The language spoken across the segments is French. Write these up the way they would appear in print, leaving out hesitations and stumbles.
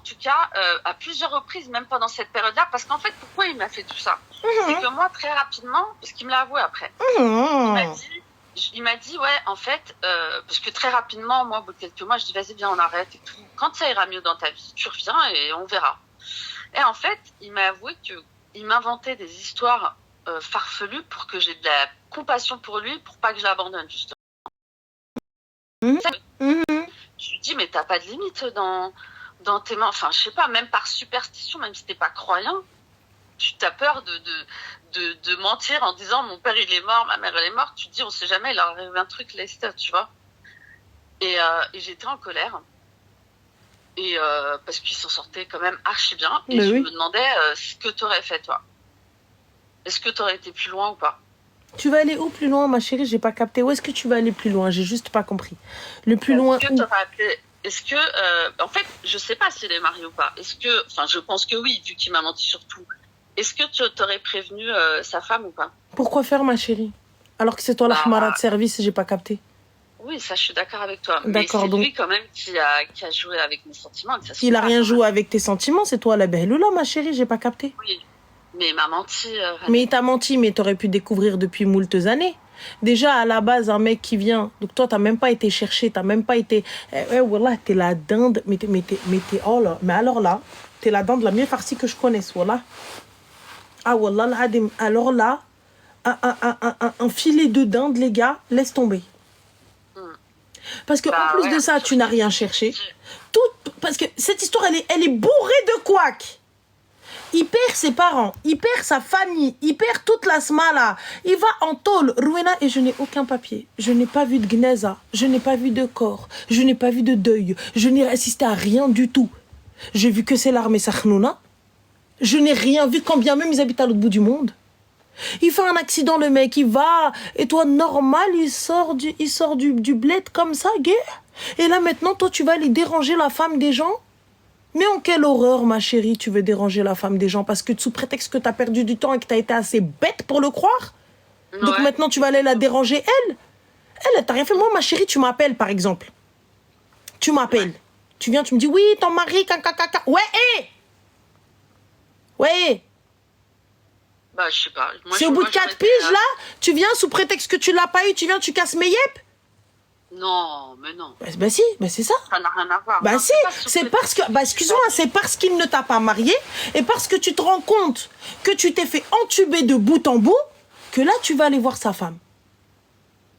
tout cas, à plusieurs reprises, même pendant cette période-là, parce qu'en fait, pourquoi il m'a fait tout ça? C'est que moi, très rapidement, parce qu'il me l'a avoué après, il m'a dit, ouais, en fait, parce que très rapidement, moi, au bout de quelques mois, je dis, vas-y, viens, on arrête et tout. Quand ça ira mieux dans ta vie, tu reviens et on verra. Et en fait, il m'a avoué qu'il m'inventait des histoires farfelues pour que j'ai de la compassion pour lui, pour pas que je l'abandonne, justement. Je lui dis, mais t'as pas de limite dans tes mains. Enfin, je sais pas, même par superstition, même si t'es pas croyant, tu t'as peur de mentir en disant mon père il est mort, ma mère elle est morte. Tu te dis, on sait jamais, il leur arrive un truc, Lester, tu vois. Et j'étais en colère. Et parce qu'il s'en sortait quand même archi bien. Et je me demandais ce que t'aurais fait, toi. Est-ce que t'aurais été plus loin ou pas? Tu vas aller où plus loin, ma chérie? J'ai pas capté. Où est-ce que tu vas aller plus loin? J'ai juste pas compris. Le plus loin où? Est-ce que, en fait, je sais pas s'il est marié ou pas. Enfin, je pense que oui, vu qu'il m'a menti sur tout. Est-ce que tu t'aurais prévenu sa femme ou pas? Pourquoi faire, ma chérie? Alors que c'est toi la khmara de service, j'ai pas capté. Oui, ça, je suis d'accord avec toi. Mais c'est lui quand même qui a joué avec mes sentiments. Il a rien joué avec tes sentiments, c'est toi la behloula, ma chérie, j'ai pas capté. Oui, mais il m'a menti. Mais il t'a menti, mais t'aurais pu découvrir depuis moultes années. Déjà, à la base, un mec qui vient, donc toi, t'as même pas été cherché, t'as même pas été... Wallah, t'es la dinde, mais t'es... Oh là, mais alors là, t'es la dinde la mieux farcie que je connaisse, wallah. Ah, wallah, alors là, un filet de dinde, les gars, laisse tomber. Parce que en plus de ça, tu n'as rien cherché. Parce que cette histoire, elle est bourrée de couacs. Il perd ses parents, il perd sa famille, il perd toute la smala. Il va en tôle, Rouena, et je n'ai aucun papier. Je n'ai pas vu de gneza, je n'ai pas vu de corps, je n'ai pas vu de deuil, je n'ai assisté à rien du tout. J'ai vu que c'est l'armée Sakhnouna. Je n'ai rien vu, quand bien même ils habitent à l'autre bout du monde. Il fait un accident, le mec, il va, et toi, normal, il sort du bled comme ça, gay. Et là, maintenant, toi, tu vas aller déranger la femme des gens? Mais en quelle horreur, ma chérie, tu veux déranger la femme des gens parce que sous prétexte que tu as perdu du temps et que tu as été assez bête pour le croire? Donc maintenant, tu vas aller la déranger, elle? Elle t'a rien fait. Moi, ma chérie, tu m'appelles, par exemple. Tu m'appelles. Tu viens, tu me dis, oui, ton mari, caca. Ouais, Ouais. Bah, je sais pas. C'est au bout de 4 piges, là? Tu viens, sous prétexte que tu l'as pas eu, tu viens, tu casses mes yep? Non, mais non. Bah si, c'est ça. Ça n'a rien à voir. Bah si, c'est parce que... Bah excuse-moi, c'est parce qu'il ne t'a pas marié et parce que tu te rends compte que tu t'es fait entuber de bout en bout que là, tu vas aller voir sa femme.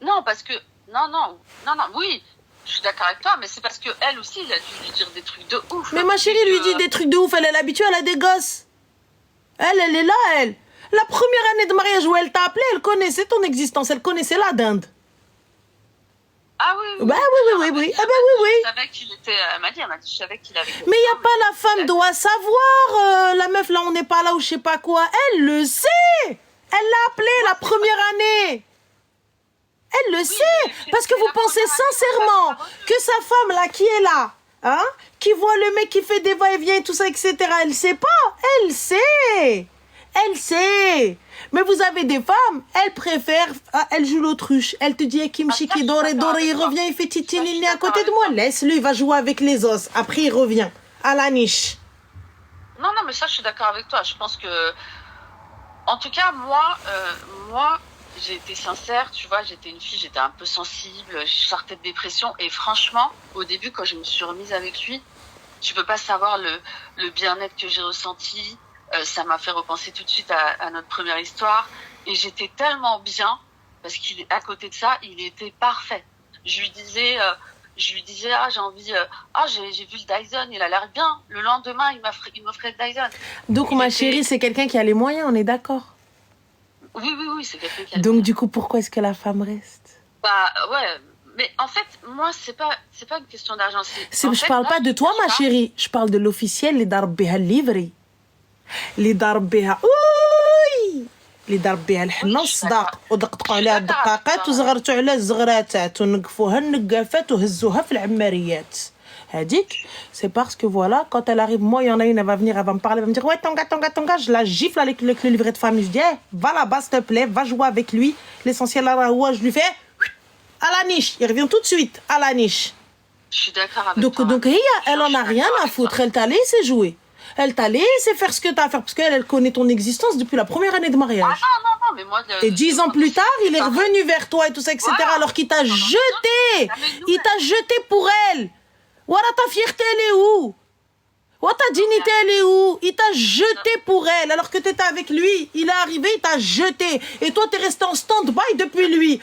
Non, parce que... Non, oui. Je suis d'accord avec toi, mais c'est parce que elle aussi, il a dû lui dire des trucs de ouf. Mais ma chérie lui dit des trucs de ouf, elle est habituée, elle a des gosses. Elle est là, elle. La première année de mariage où elle t'a appelé, elle connaissait ton existence, elle connaissait la dinde. Ah oui. Bah oui. Ah bah oui. Je savais qu'il était... Elle m'a dit, je savais qu'il avait... Mais il n'y a pas la femme doit savoir. La meuf, là, on n'est pas là ou je sais pas quoi. Elle le sait. Elle l'a appelé la première année. Elle le sait. Parce que vous pensez sincèrement que sa femme, là, qui est là, hein, qui voit le mec qui fait des va-et-vient et tout ça, etc., elle sait pas. Elle sait. Mais vous avez des femmes, elles préfèrent, elle joue l'autruche. Elle te dit, Kimchiki, doré, il revient, il fait titine, il est à côté de moi. Laisse-le, il va jouer avec les os. Après, il revient à la niche. Non, mais ça, je suis d'accord avec toi. Je pense que, en tout cas, moi, j'ai été sincère, tu vois, j'étais une fille, j'étais un peu sensible, je sortais de dépression. Et franchement, au début, quand je me suis remise avec lui, tu peux pas savoir le bien-être que j'ai ressenti. Ça m'a fait repenser tout de suite à notre première histoire. Et j'étais tellement bien, parce qu'à côté de ça, il était parfait. Je lui disais, j'ai envie... j'ai vu le Dyson, il a l'air bien. Le lendemain, il m'offrait le Dyson. Donc, ma chérie, c'est quelqu'un qui a les moyens, on est d'accord? Oui, c'est quelqu'un qui a les moyens. Donc, du coup, pourquoi est-ce que la femme reste? Bah, ouais... Mais en fait, moi, c'est pas une question d'argent. Je parle pas de toi, ma chérie. Je parle de l'officiel, les darbeha livré. اللي ضرب بها اللي ضرب بها الحنه والصداق ودققوا عليها الدقاقات وزغرتوا على الزغراتات ونقفوها النقافات وهزوها في العماريات هذيك c'est parce que voilà quand elle arrive moi il y en a une elle va venir elle va me parler elle va me dire ouais Tonga je la gifle avec le livret de famille je dis va là-bas s'il te plaît va jouer avec lui l'essentiel là je lui fais à la niche il revient tout de suite à la niche Je suis d'accord avec Donc, toi. elle en a rien à foutre. Elle t'a laissé jouer. Elle t'a laissé faire ce que t'as à faire. Parce qu'elle connaît ton existence depuis la première année de mariage. Non, mais moi... Et 10 ans plus tard, il est revenu vers toi et tout ça, etc. Voilà. Alors qu'il t'a jeté. Il t'a jeté pour elle. Voilà, ta fierté, elle est où? Voilà, ta dignité, elle est où? Il t'a jeté pour elle. Alors que t'étais avec lui. Il est arrivé, il t'a jeté. Et toi, t'es resté en stand-by depuis lui.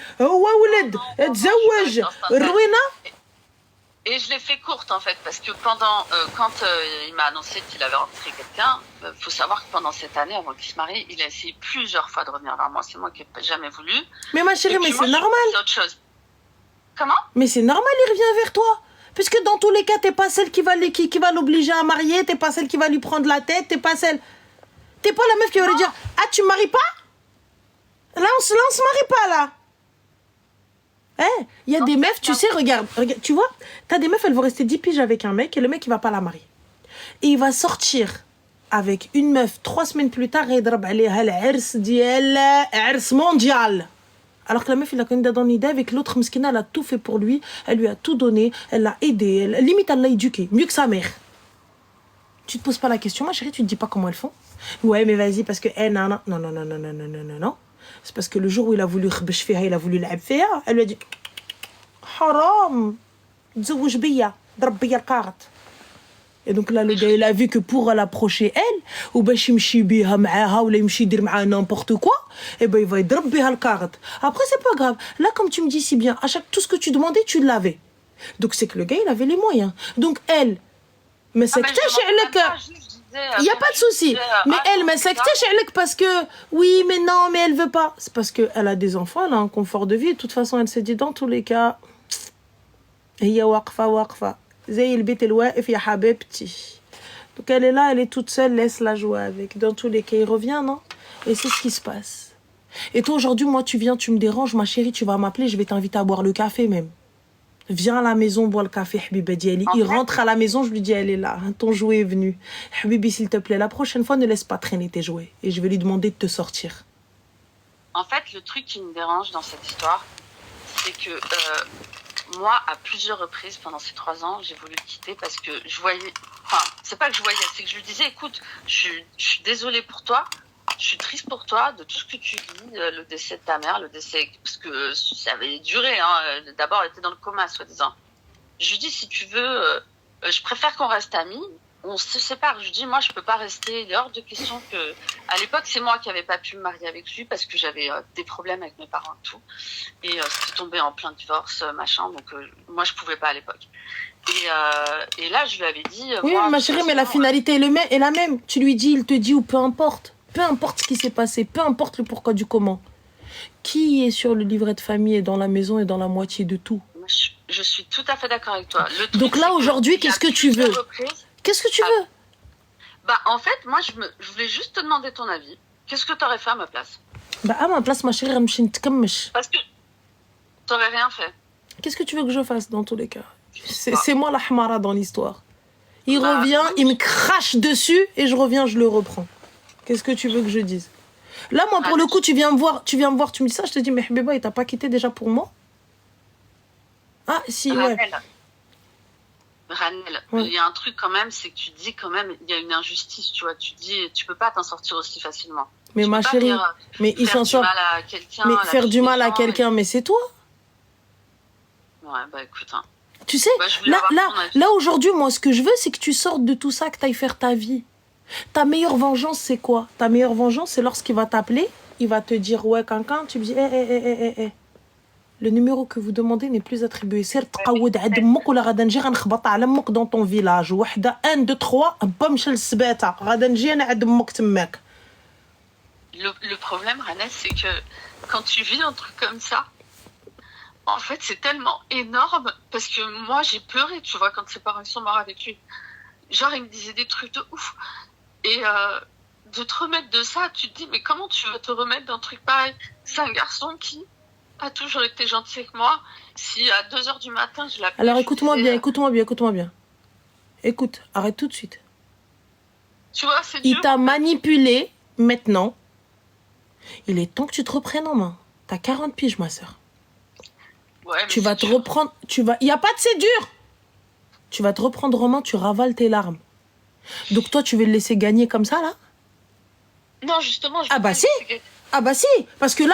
Et je l'ai fait courte en fait, parce que quand il m'a annoncé qu'il avait rencontré quelqu'un, faut savoir que pendant cette année, avant qu'il se marie, il a essayé plusieurs fois de revenir vers moi. C'est moi qui n'ai jamais voulu. Mais ma chérie, mais c'est normal. C'est autre chose. Comment? Mais c'est normal, il revient vers toi. Puisque dans tous les cas, t'es pas celle qui va l'obliger à marier, t'es pas celle qui va lui prendre la tête, t'es pas la meuf qui va lui dire, ah, tu maries pas? Là, on se marie pas, là. Il y a des meufs, tu sais, regarde, tu vois, t'as des meufs, elles vont rester 10 piges avec un mec et le mec, il va pas la marier. Et il va sortir avec une meuf 3 semaines plus tard et يضرب عليها العرس ديال عرس mondial. Alors que la meuf, il a connu dans l'idée avec l'autre mskina, elle a tout fait pour lui, elle lui a tout donné, elle l'a aidé, limite elle l'a éduqué, mieux que sa mère. Tu te poses pas la question, ma chérie, tu te dis pas comment elles font? Ouais, mais vas-y, parce que non. C'est parce que le jour où il a voulu khbesh fiha, il a voulu l'ab fiha, elle lui a dit haram, tzawaj biya, drab biya al-qarat. Et donc là, le gars, il a vu que pour l'approcher elle, ou باش يمشي بيها معاها ولا يمشي يدير معاها n'importe quoi, et ben il va يضرب بيها القارط. Après, c'est pas grave. Là, comme tu me dis si bien, à chaque tout ce que tu demandais, tu l'avais. Donc c'est que le gars, il avait les moyens. Donc elle, mais c'est que il n'y a pas de souci. Mais elle, mais c'est que parce que oui, mais non, mais elle veut pas. C'est parce qu'elle a des enfants, elle a un confort de vie. De toute façon, elle s'est dit dans tous les cas, هي واقفة. زي البيت الواقف يا حبيبتي. Donc elle est là, elle est toute seule, laisse-la jouer avec. Dans tous les cas, il revient, non? Et c'est ce qui se passe. Et toi, aujourd'hui, moi, tu viens, tu me déranges, ma chérie, tu vas m'appeler, je vais t'inviter à boire le café même. Viens à la maison, bois le café, Habiba Diali. Il rentre à la maison, je lui dis, elle est là, ton jouet est venu. Habibi, s'il te plaît, la prochaine fois, ne laisse pas traîner tes jouets. Et je vais lui demander de te sortir. En fait, le truc qui me dérange dans cette histoire, c'est que moi, à plusieurs reprises pendant ces 3 ans, j'ai voulu le quitter parce que je voyais... Enfin, c'est pas que je voyais, c'est que je lui disais, écoute, je suis désolée pour toi, je suis triste pour toi de tout ce que tu vis, le décès de ta mère, le décès... Parce que ça avait duré, hein. D'abord, elle était dans le coma, soi-disant. Je lui dis, si tu veux, je préfère qu'on reste amis. On se sépare. Je dis, moi, je peux pas rester. Il est hors de question que... À l'époque, c'est moi qui avais pas pu me marier avec lui parce que j'avais des problèmes avec mes parents et tout. Et c'était tombé en plein divorce, machin. Donc, moi, je pouvais pas à l'époque. Et là, je lui avais dit... oui, moi, ma chérie, mais la finalité est la même. Tu lui dis, il te dit, ou peu importe. Peu importe ce qui s'est passé. Peu importe le pourquoi du comment. Qui est sur le livret de famille et dans la maison et dans la moitié de tout? Je suis tout à fait d'accord avec toi. Le truc, donc là, aujourd'hui, qu'est-ce que tu veux? Qu'est-ce que tu veux? Bah, en fait, moi, je voulais juste te demander ton avis. Qu'est-ce que tu aurais fait à ma place? Bah, à ma place, ma chérie, parce que tu n'aurais rien fait. Qu'est-ce que tu veux que je fasse dans tous les cas? C'est moi la hamara dans l'histoire. Il revient, il me crache dessus et je reviens, je le reprends. Qu'est-ce que tu veux que je dise? Là, moi, pour le coup, tu viens me voir, tu me dis ça, je te dis, mais Habiba, il t'a pas quitté déjà pour moi? Ah, si, ouais. Ranel, il y a un truc quand même, c'est que tu dis quand même, il y a une injustice, tu vois. Tu dis, tu peux pas t'en sortir aussi facilement. Mais ma chérie, mais il s'en sort. Mais faire du mal à quelqu'un, mais c'est toi. Ouais, bah écoute. Hein. Tu sais, là aujourd'hui, moi, ce que je veux, c'est que tu sortes de tout ça, que tu ailles faire ta vie. Ta meilleure vengeance, c'est quoi? Ta meilleure vengeance, c'est lorsqu'il va t'appeler, il va te dire, ouais, quelqu'un, tu me dis, le numéro que vous demandez n'est plus attribué. C'est dans ton village. 1, 2, 3, le problème, Ranel, c'est que quand tu vis un truc comme ça, en fait, c'est tellement énorme parce que moi, j'ai pleuré, tu vois, quand ses parents sont morts avec lui. Genre, il me disait des trucs de ouf. Et de te remettre de ça, tu te dis, mais comment tu vas te remettre d'un truc pareil? C'est un garçon qui a toujours été gentil avec moi. Si à 2h du matin, je l'appelle... Alors, écoute-moi bien. Écoute, arrête tout de suite. Tu vois, c'est dur. Il t'a manipulé, maintenant. Il est temps que tu te reprennes en main. T'as 40 piges, ma soeur. Ouais, mais tu vas te reprendre... Il n'y a pas de c'est dur. Tu vas te reprendre en main, tu ravales tes larmes. Donc toi, tu veux le laisser gagner comme ça, là? Non, justement, je Ah veux bah pas si. le laisser. Ah bah si. Parce que là,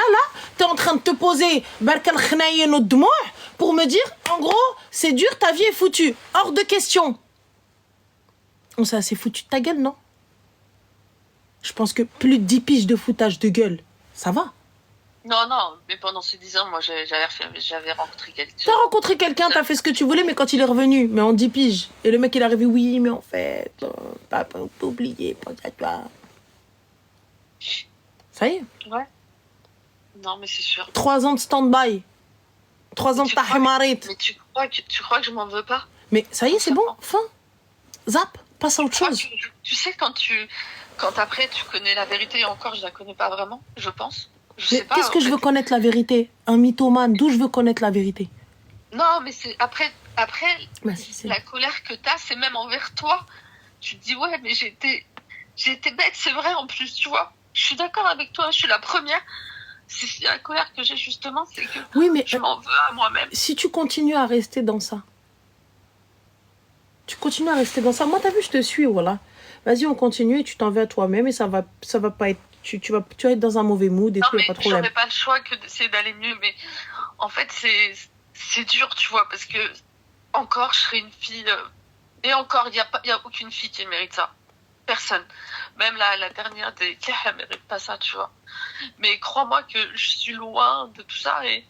t'es en train de te poser barkal khnaïen au dmoua pour me dire, en gros, c'est dur, ta vie est foutue. Hors de question. On s'est assez foutu de ta gueule, non? Je pense que plus de 10 piges de foutage de gueule, ça va. Non, non, mais pendant ces 10 ans, moi, j'avais rencontré quelqu'un. T'as rencontré quelqu'un, t'as fait ce que tu voulais, mais quand il est revenu, mais en 10 piges. Et le mec, il est arrivé, oui, mais en fait, papa, on peut oublier, pense à toi. Ça y est. Ouais. Non, mais c'est sûr. 3 ans de stand-by. 3 ans de tahemarit. Mais tu crois que je m'en veux pas? Mais ça y est, c'est bon, fin. Zap, passe à autre chose. Tu sais, quand après tu connais la vérité, et encore, je la connais pas vraiment, je pense. Je sais pas. Qu'est-ce que je veux connaître la vérité? Un mythomane, d'où je veux connaître la vérité? Non, mais c'est après Bah, si, la colère que t'as, c'est même envers toi. Tu te dis, ouais, mais j'ai été bête, c'est vrai en plus, tu vois. Je suis d'accord avec toi, je suis la première. C'est la colère que j'ai justement, c'est que oui, mais je m'en veux à moi-même. Si tu continues à rester dans ça, moi t'as vu, je te suis, voilà. Vas-y, on continue et tu t'en veux à toi-même et ça va pas être, tu vas être dans un mauvais mood et non, tout, y a pas de problème. J'aurais pas le choix que d'essayer d'aller mieux, mais en fait c'est dur, tu vois, parce que encore je serais une fille et encore il y a aucune fille qui mérite ça. Personne. Même la dernière des cas, elle mérite pas ça, tu vois. Mais crois-moi que je suis loin de tout ça et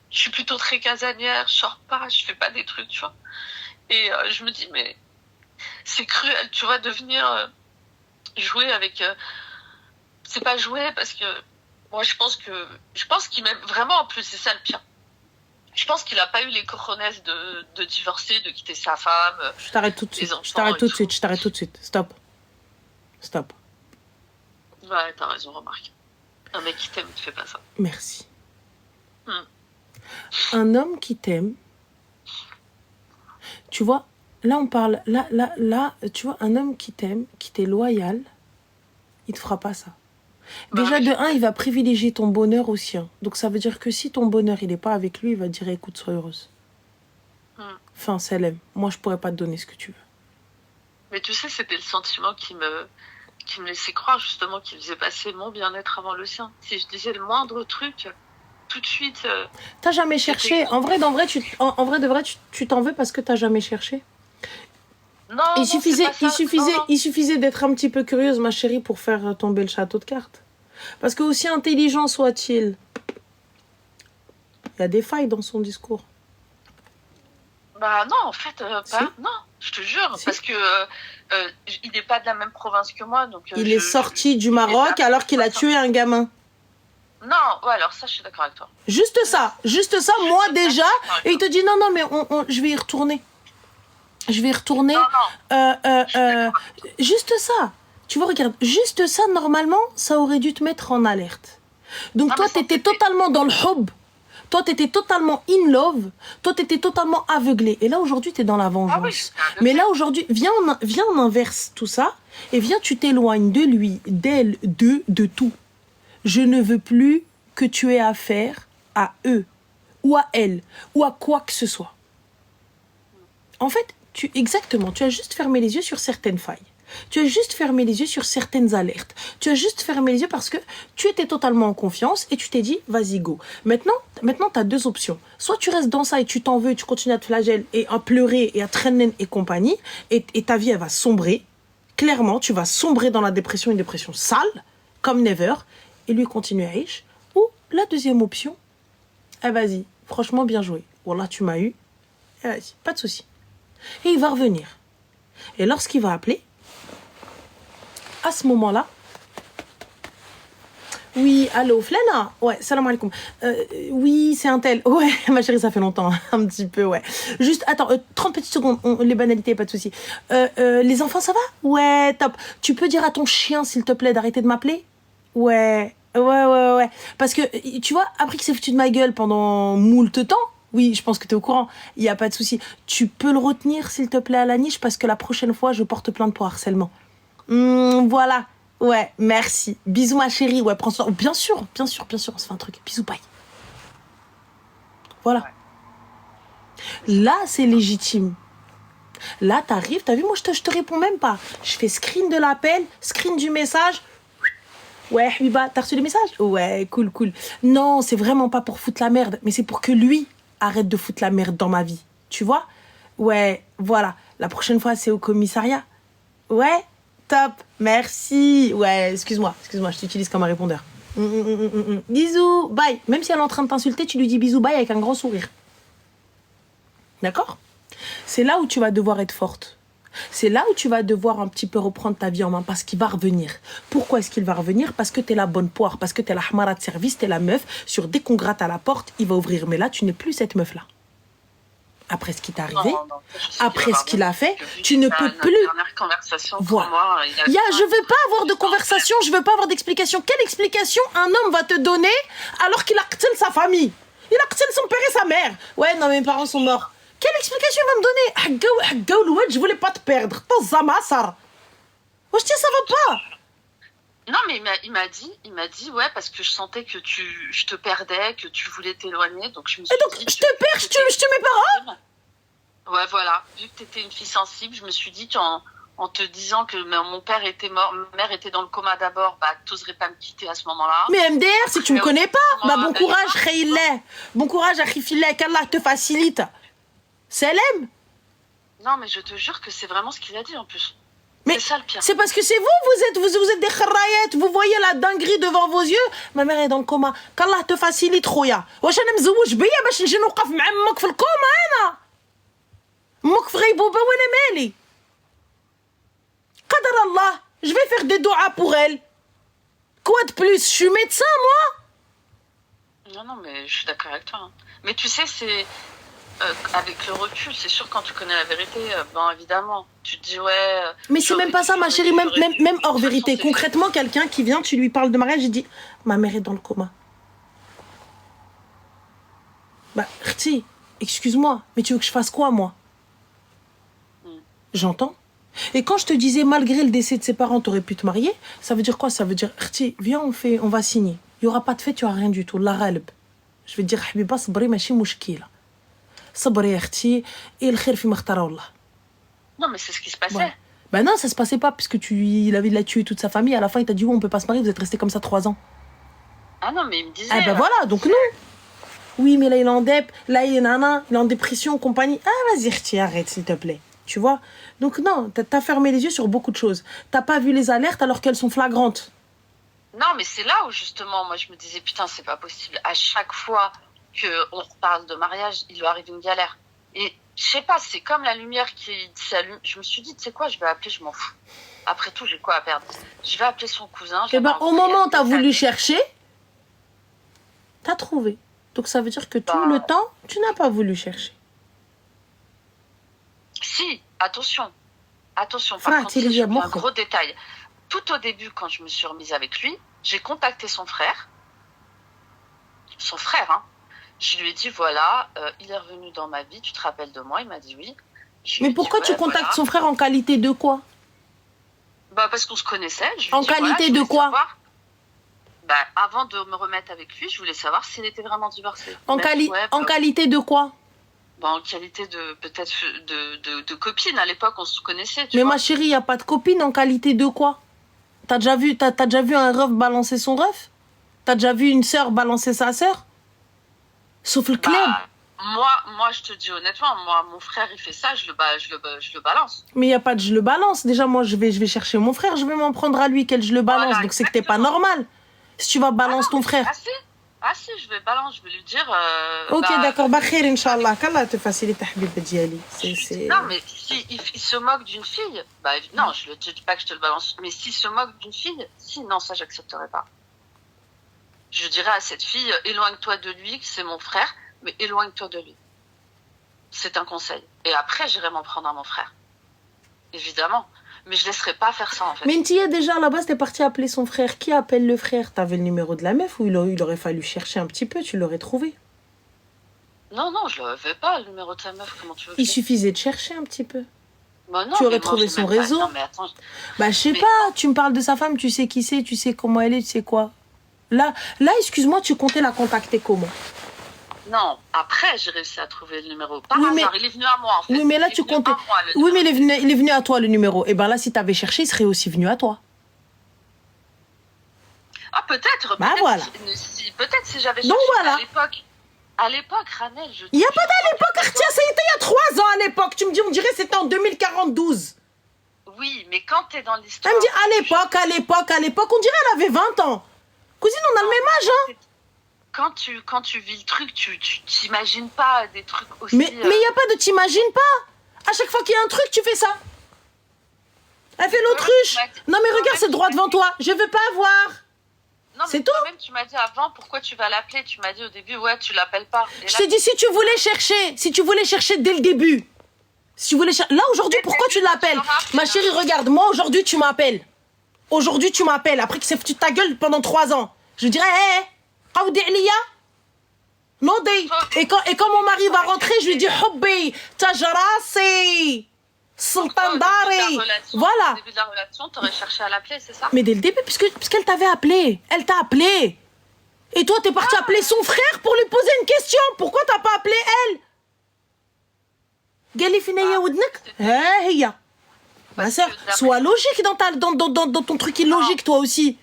je suis plutôt très casanière, je sors pas, je fais pas des trucs, tu vois. Et je me dis, mais c'est cruel, tu vois, de venir jouer avec... c'est pas jouer parce que moi je pense qu'il m'aime vraiment, en plus c'est ça le pire. Je pense qu'il a pas eu les cojones de divorcer, de quitter sa femme. Je t'arrête tout de suite. Je t'arrête tout de suite. Stop. Ouais, t'as raison, remarque. Un mec qui t'aime, tu fais pas ça. Merci. Un homme qui t'aime, tu vois, là on parle, là, tu vois, un homme qui t'aime, qui t'est loyal, il te fera pas ça. Déjà, de un, il va privilégier ton bonheur au sien. Donc ça veut dire que si ton bonheur, il n'est pas avec lui, il va te dire, écoute, sois heureuse. Enfin, Salem, moi je pourrais pas te donner ce que tu veux. Mais tu sais, c'était le sentiment qui me laissait croire justement qu'il faisait passer mon bien-être avant le sien. Si je disais le moindre truc, tout de suite... T'as jamais cherché. En vrai, tu t'en veux parce que t'as jamais cherché. Non, il suffisait d'être un petit peu curieuse, ma chérie, pour faire tomber le château de cartes. Parce que aussi intelligent soit-il, il y a des failles dans son discours. Bah non, en fait, non, je te jure, parce que il n'est pas de la même province que moi, donc... il est sorti du Maroc alors qu'il a tué un gamin. Non, ouais, alors ça, je suis d'accord avec toi. Juste ça, moi déjà, et il te dit non, mais je vais y retourner. Juste ça. Tu vois, regarde, juste ça, normalement, ça aurait dû te mettre en alerte. Donc toi, t'étais totalement dans le hub. Toi, t'étais totalement in love. Toi, t'étais totalement aveuglé. Et là, aujourd'hui, t'es dans la vengeance. Mais là, aujourd'hui, viens, on inverse tout ça. Et viens, tu t'éloignes de lui, d'elle, de tout. Je ne veux plus que tu aies affaire à eux, ou à elle, ou à quoi que ce soit. En fait, tu as juste fermé les yeux sur certaines failles. Tu as juste fermé les yeux sur certaines alertes. Tu as juste fermé les yeux parce que tu étais totalement en confiance et tu t'es dit, vas-y, go. Maintenant tu as 2 options. Soit tu restes dans ça et tu t'en veux, tu continues à te flageller et à pleurer et à traîner et compagnie, et ta vie, elle va sombrer. Clairement, tu vas sombrer dans la dépression, une dépression sale, comme never, et lui continuer à riche. Ou la deuxième option, vas-y, franchement, bien joué. Wallah, tu m'as eu. Vas-y, pas de souci. Et il va revenir. Et lorsqu'il va appeler, à ce moment-là, oui, allô, Flana? Ouais, salam alaikum. Oui, c'est un tel. Ouais, ma chérie, ça fait longtemps, un petit peu, ouais. Juste, attends, 30 petites secondes, les banalités, pas de souci. Les enfants, ça va? Ouais, top. Tu peux dire à ton chien, s'il te plaît, d'arrêter de m'appeler? Ouais. Parce que, tu vois, après qu'il s'est foutu de ma gueule pendant moult temps, oui, je pense que t'es au courant, il n'y a pas de souci. Tu peux le retenir, s'il te plaît, à la niche, parce que la prochaine fois, je porte plainte pour harcèlement. Voilà. Ouais, merci. Bisous, ma chérie. Ouais, prends soin. Bien sûr, on se fait un truc. Bisous, bye. Voilà. Là, c'est légitime. Là, t'arrives, t'as vu, moi, je te réponds même pas. Je fais screen de l'appel, screen du message. Ouais, Habiba, t'as reçu le message? Ouais, cool, cool. Non, c'est vraiment pas pour foutre la merde, mais c'est pour que lui arrête de foutre la merde dans ma vie. Tu vois? Ouais, voilà. La prochaine fois, c'est au commissariat. Ouais, top, merci. Ouais, excuse-moi, je t'utilise comme un répondeur. Bisous, bye. Même si elle est en train de t'insulter, tu lui dis bisous, bye avec un grand sourire. D'accord? C'est là où tu vas devoir être forte. C'est là où tu vas devoir un petit peu reprendre ta vie en main parce qu'il va revenir. Pourquoi est-ce qu'il va revenir? Parce que t'es la bonne poire, parce que t'es la hamara de service, t'es la meuf. Sur dès qu'on gratte à la porte, il va ouvrir. Mais là, tu n'es plus cette meuf-là. Après ce qui t'est arrivé, après ce qu'il a fait, tu ne peux plus. Voilà. Je veux pas avoir de conversation, je veux pas avoir d'explication. Quelle explication un homme va te donner alors qu'il a qtil sa famille? Il a qtil son père et sa mère. Ouais, non, mes parents sont morts. Quelle explication il va me donner? Je voulais pas te perdre. Moi, je dis, ça va pas. Non, mais il m'a dit, ouais, parce que je sentais que je te perdais, que tu voulais t'éloigner, donc je me suis dit... Et donc, je te perds, je tue mes parents? Ouais, voilà. Vu que t'étais une fille sensible, je me suis dit qu'en te disant que mon père était mort, ma mère était dans le coma d'abord, bah, t'oserais pas me quitter à ce moment-là. Mais MDR, si tu me connais pas, bah, bon courage, Khayillah. Bon courage, Akhifillah, qu'Allah te facilite. Salam. Non, mais je te jure que c'est vraiment ce qu'il a dit, en plus. Mais c'est ça le pire. C'est parce que c'est vous êtes des kharayet, vous voyez la dinguerie devant vos yeux. Ma mère est dans le coma. Qu'Allah te facilite, Khoya. Wesh ana mzouj bia باش نجي نوقف مع امك في الكوما انا. امك في غيبوبه وانا مالي. قدر الله, je vais faire des doigts pour elle. Quoi de plus? Je suis médecin, moi. Non, mais je suis d'accord avec toi. Hein. Mais tu sais, c'est... avec le recul, c'est sûr, quand tu connais la vérité, bon, évidemment, tu te dis, ouais... Mais c'est même pas ça, ma chérie, même hors vérité. Concrètement, quelqu'un qui vient, tu lui parles de mariage, il dit, ma mère est dans le coma. Bah, Khti, excuse-moi, mais tu veux que je fasse quoi, moi? J'entends. Et quand je te disais, malgré le décès de ses parents, t'aurais pu te marier, ça veut dire quoi? Ça veut dire, Khti, viens, on va signer. Il y aura pas de fête, il y aura rien du tout. La ghalb. Je vais te dire, Habiba, sabri, machi mouchkila. Sabri, ya Khti, et le khir fi makhtara Allah. Non, mais c'est ce qui se passait. Ouais. Ben non, ça se passait pas, puisque il a tué toute sa famille. À la fin, il t'a dit, on peut pas se marier, vous êtes restés comme ça 3 ans. Ah non, mais il me disait... Ah ben voilà, donc non. Oui, mais là, il est en dep, là, il est nana, il est en dépression, compagnie. Ah, vas-y, Khti, arrête, s'il te plaît. Tu vois? Donc non, t'as fermé les yeux sur beaucoup de choses. T'as pas vu les alertes alors qu'elles sont flagrantes. Non, mais c'est là où, justement, moi, je me disais, putain, c'est pas possible. À chaque fois qu'on reparle de mariage, il lui arrive une galère. Et je sais pas, c'est comme la lumière qui s'allume. Je me suis dit, tu sais quoi, je vais appeler, je m'en fous. Après tout, j'ai quoi à perdre? Je vais appeler son cousin. Eh ben, au moment où t'as voulu chercher, t'as trouvé. Donc ça veut dire que tout le temps, tu n'as pas voulu chercher. Si, attention. Attention, par contre, il y a un gros détail. Tout au début, quand je me suis remise avec lui, j'ai contacté son frère. Son frère, hein. Je lui ai dit, voilà, il est revenu dans ma vie, tu te rappelles de moi? Il m'a dit oui. Mais pourquoi tu contactes son frère en qualité de quoi? Bah parce qu'on se connaissait. En qualité de quoi? Bah, avant de me remettre avec lui, je voulais savoir s'il était vraiment divorcé. En qualité de quoi? Bah, en qualité de peut-être de copine. À l'époque, on se connaissait. Mais ma chérie, il n'y a pas de copine. En qualité de quoi? T'as déjà vu un ref balancer son ref? T'as déjà vu une sœur balancer sa sœur? Sauf le club. Moi, je te dis honnêtement, moi, mon frère, il fait ça, je le balance. Mais il n'y a pas de je le balance. Déjà, moi, je vais chercher mon frère, je vais m'en prendre à lui, je le balance. Voilà, donc c'est que t'es pas normal. Si tu vas balancer ton frère. Ah si, je vais balancer, je vais lui dire... ok, d'accord, bakhir, Inch'Allah. Qu'Allah te facilite, Habiba Diali. Non, mais s'il se moque d'une fille, bah non, je ne dis pas que je te le balance, mais s'il se moque d'une fille, non, ça, j'accepterai pas. Je dirais à cette fille, éloigne-toi de lui, c'est mon frère, mais éloigne-toi de lui. C'est un conseil. Et après, j'irai m'en prendre à mon frère. Évidemment. Mais je ne laisserai pas faire ça, en fait. Mais Ntia, déjà, à la base, t'es parti appeler son frère. Qui appelle le frère? T'avais le numéro de la meuf ou il aurait fallu chercher un petit peu, tu l'aurais trouvé? Non, je ne l'avais pas, le numéro de sa meuf. Comment tu veux? Il suffisait de chercher un petit peu. Bah non, tu aurais trouvé son réseau. Non, mais attends, bah, je sais pas, tu me parles de sa femme, tu sais qui c'est, tu sais comment elle est, tu sais quoi. Là, excuse-moi, tu comptais la contacter comment? Non, après, j'ai réussi à trouver le numéro. Par Oui, mais- hasard, il est venu à moi, en fait. Oui, mais là, Il est tu venu comptais. à moi, le Oui, mais numéro. il est venu à toi, le numéro. Et ben là, si t'avais cherché, il serait aussi venu à toi. Ah, peut-être, Bah, voilà. peut-être si j'avais Donc, cherché, mais voilà. à l'époque, Ranel, Il n'y a pas d'à l'époque, Artia, ça a été il y a 3 ans à l'époque. Tu me dis, on dirait que c'était en 2042. Oui, mais quand t'es dans l'histoire... Elle me dit, à l'époque, on dirait qu'elle avait 20 ans. Cousine, on a le même âge, hein. Quand tu vis le truc, tu t'imagines pas des trucs aussi... Mais il n'y a pas de t'imagines pas. À chaque fois qu'il y a un truc, tu fais ça. Elle fait l'autruche. Non, mais regarde, c'est droit devant toi. Je veux pas voir. Non, C'est mais tout. toi-même, tu m'as dit avant, pourquoi tu vas l'appeler? Tu m'as dit au début, ouais, tu l'appelles pas. Et Je là, t'ai dit, si tu voulais chercher dès le début. Si tu voulais chercher... Là, aujourd'hui, pourquoi tu l'appelles? Ma chérie, regarde, moi, aujourd'hui, tu m'appelles. Aujourd'hui, tu m'appelles. Après que c'est foutu de ta gueule pendant 3 ans. Je dirais, hé, Aoudi Elia. Non, day. Et quand mon mari va rentrer, je lui dis, Hobbi, Tajarasi, Sultan Dari. Voilà. Au début de la relation, t'aurais cherché à l'appeler, c'est ça? Mais dès le début, puisqu'elle t'avait appelé. Elle t'a appelé. Et toi, t'es parti appeler son frère pour lui poser une question. Pourquoi t'as pas appelé elle? Gali finaya ودنك ها هي. Ma soeur, sois logique dans ton truc illogique, toi aussi.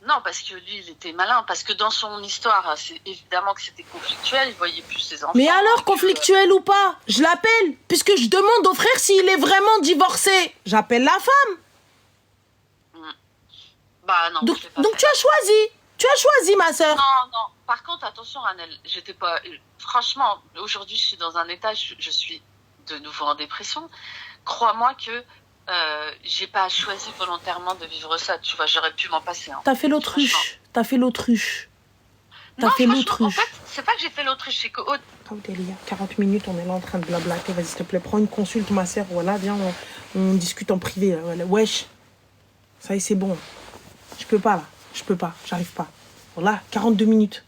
Non, parce que lui, il était malin. Parce que dans son histoire, c'est évidemment que c'était conflictuel. Il voyait plus ses enfants. Mais alors, conflictuel ou pas, je l'appelle. Puisque je demande au frère s'il est vraiment divorcé. J'appelle la femme. Bah non, Donc tu as choisi. Tu as choisi, ma soeur. Non, non. Par contre, attention, Ranel, j'étais pas... Franchement, aujourd'hui, je suis dans un état, je suis de nouveau en dépression. Crois-moi que j'ai pas choisi volontairement de vivre ça. Tu vois, j'aurais pu m'en passer. Hein. T'as fait l'autruche. T'as fait l'autruche. Non, franchement, en fait, c'est pas que j'ai fait l'autruche, c'est que... 40 minutes, on est là en train de blablater. Vas-y, s'il te plaît, prends une consulte, ma soeur. Voilà, viens, on discute en privé. Voilà. Wesh. Ça y est, c'est bon. Je peux pas, là. Je peux pas. J'arrive pas. Voilà, 42 minutes.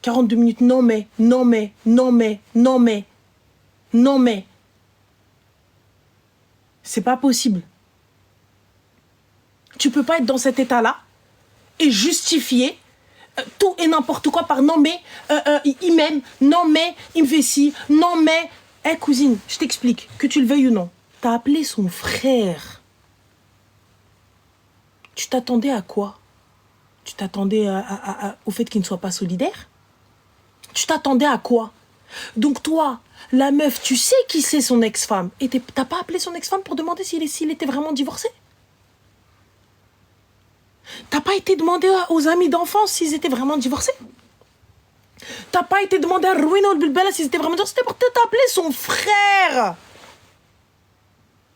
42 minutes. Non, mais. C'est pas possible. Tu peux pas être dans cet état-là et justifier tout et n'importe quoi par non mais il m'aime, non mais il me fait ci, non mais... Eh cousine, je t'explique, que tu le veuilles ou non, t'as appelé son frère. Tu t'attendais à quoi? Tu t'attendais au fait qu'il ne soit pas solidaire? Tu t'attendais à quoi? Donc toi, la meuf, tu sais qui c'est son ex-femme et t'as pas appelé son ex-femme pour demander s'il était vraiment divorcé? T'as pas été demandé aux amis d'enfance s'ils étaient vraiment divorcés? T'as pas été demandé à Rouina ou le Bilbala s'ils étaient vraiment divorcés? C'était pour t'appeler son frère.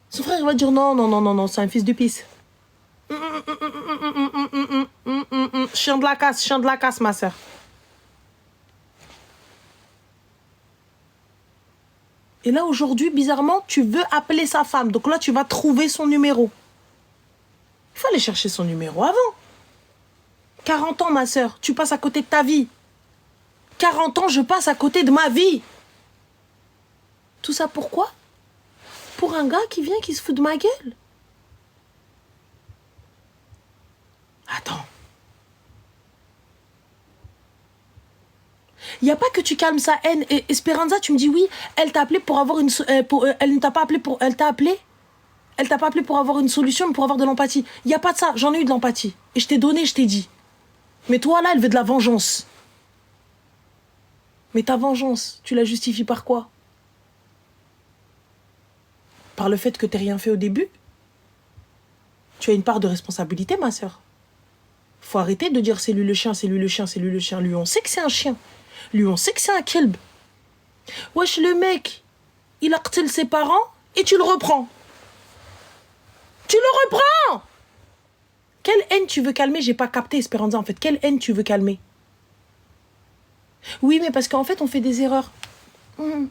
Son frère, il va dire non, c'est un fils de pisse. Chien de la casse, ma soeur. Et là, aujourd'hui, bizarrement, tu veux appeler sa femme. Donc là, tu vas trouver son numéro. Il faut aller chercher son numéro avant. 40 ans, ma soeur, tu passes à côté de ta vie. 40 ans, je passe à côté de ma vie. Tout ça pourquoi? Pour un gars qui vient, qui se fout de ma gueule. Attends. Il n'y a pas que tu calmes sa haine. Et Esperanza, tu me dis oui, elle t'a appelé pour avoir une... elle ne t'a pas appelé pour... Elle t'a appelé. Elle t'a pas appelé pour avoir une solution, mais pour avoir de l'empathie. Il n'y a pas de ça. J'en ai eu de l'empathie. Et je t'ai donné, je t'ai dit. Mais toi, là, elle veut de la vengeance. Mais ta vengeance, tu la justifies par quoi? Par le fait que tu n'aies rien fait au début? Tu as une part de responsabilité, ma soeur. Faut arrêter de dire c'est lui le chien, c'est lui le chien, c'est lui le chien. Lui, on sait que c'est un chien. Lui, on sait que c'est un kelb. Wesh, le mec, il a qtel ses parents et tu le reprends. Tu le reprends! Quelle haine tu veux calmer? J'ai pas capté, Esperanza, en fait. Quelle haine tu veux calmer? Oui, mais parce qu'en fait, on fait des erreurs. On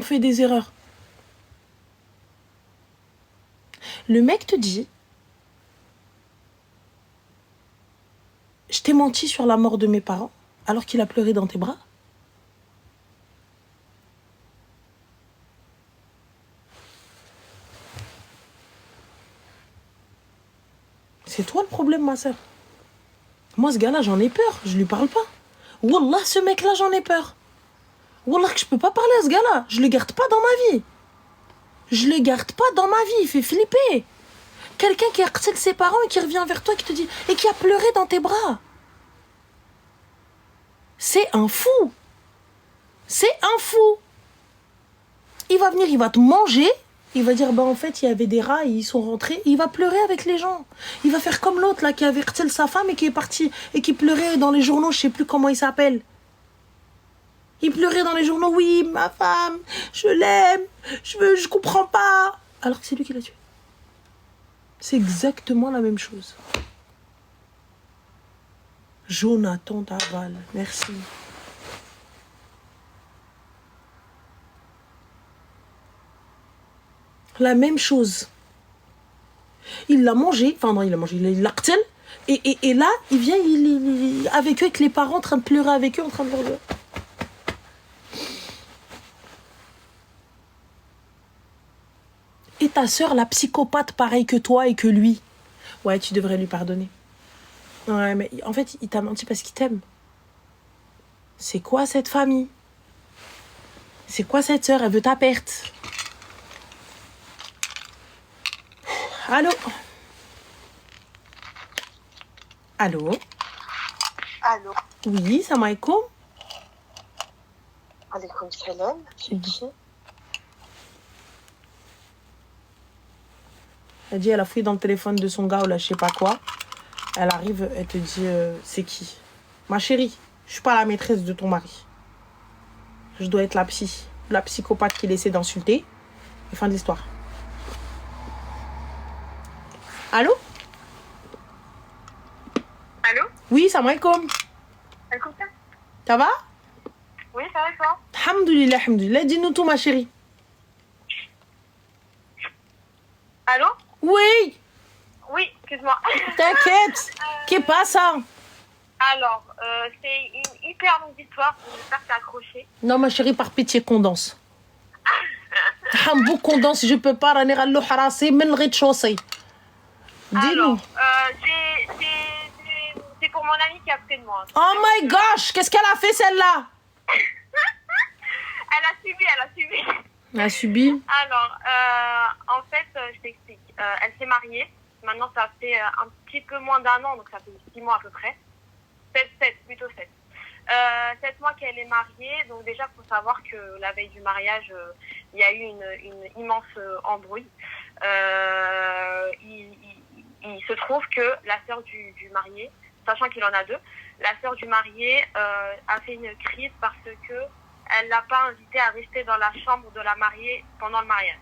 fait des erreurs. Le mec te dit... Je t'ai menti sur la mort de mes parents, alors qu'il a pleuré dans tes bras. C'est toi le problème, ma soeur. Moi, ce gars-là, j'en ai peur. Je lui parle pas. Wallah, ce mec-là, j'en ai peur. Wallah, que je peux pas parler à ce gars-là. Je le garde pas dans ma vie. Je le garde pas dans ma vie. Il fait flipper. Quelqu'un qui a harcelé ses parents et qui revient vers toi, qui te dit... Et qui a pleuré dans tes bras. C'est un fou. C'est un fou. Il va venir, il va te manger. Il va dire, bah en fait, il y avait des rats, ils sont rentrés. Il va pleurer avec les gens. Il va faire comme l'autre, là, qui avait harcelé sa femme et qui est parti, et qui pleurait dans les journaux, je sais plus comment il s'appelle. Il pleurait dans les journaux, oui, ma femme, je l'aime, je comprends pas. Alors que c'est lui qui l'a tué. C'est exactement la même chose. Jonathan Daval, merci. La même chose. Il l'a mangé, enfin non, il l'a mangé, il l'a harcelé. Et là, il vient, il est avec eux, avec les parents, en train de pleurer avec eux, en train de pleurer. Et ta sœur, la psychopathe, pareil que toi et que lui. Ouais, tu devrais lui pardonner. Ouais, mais en fait, il t'a menti parce qu'il t'aime. C'est quoi cette famille? C'est quoi cette sœur? Elle veut ta perte. Allô? Allô? Allô? Oui, salam alaikum. Alaykoum salam. C'est qui? Elle dit, elle a fouillé dans le téléphone de son gars ou là, je sais pas quoi. Elle arrive, elle te dit, c'est qui? Ma chérie, je suis pas la maîtresse de ton mari. Je dois être la psychopathe qui essaie d'insulter. Et fin de l'histoire. Allô? Allô? Oui, salam alaikum. Alaykoum salam. Ça va? Oui, ça va toi? Alhamdoulilah, alhamdoulilah. Dis-nous tout, ma chérie. Allô? Oui, Oui, excuse-moi. t'inquiète. Qu'est-ce pas ça? Alors, c'est une hyper longue histoire, j'espère que t'es accroché. Non, ma chérie, par pitié, condense. Hambouk condense, je peux pas ramener à l'eau harassé, mais le rez-de-chaussée. Dis-nous. Alors, c'est pour mon amie qui est à côté de moi. Oh my gosh, qu'est-ce qu'elle a fait celle-là? Elle a subi. Elle a subi. Alors, en fait, je t'explique. Elle s'est mariée. Maintenant, ça fait un petit peu moins d'un an, donc ça fait 6 mois à peu près. 7. 7 mois qu'elle est mariée. Donc déjà, il faut savoir que la veille du mariage, il y a eu une immense embrouille. Il se trouve que la sœur du marié, sachant qu'il en a 2, la sœur du marié a fait une crise parce que elle l'a pas invitée à rester dans la chambre de la mariée pendant le mariage.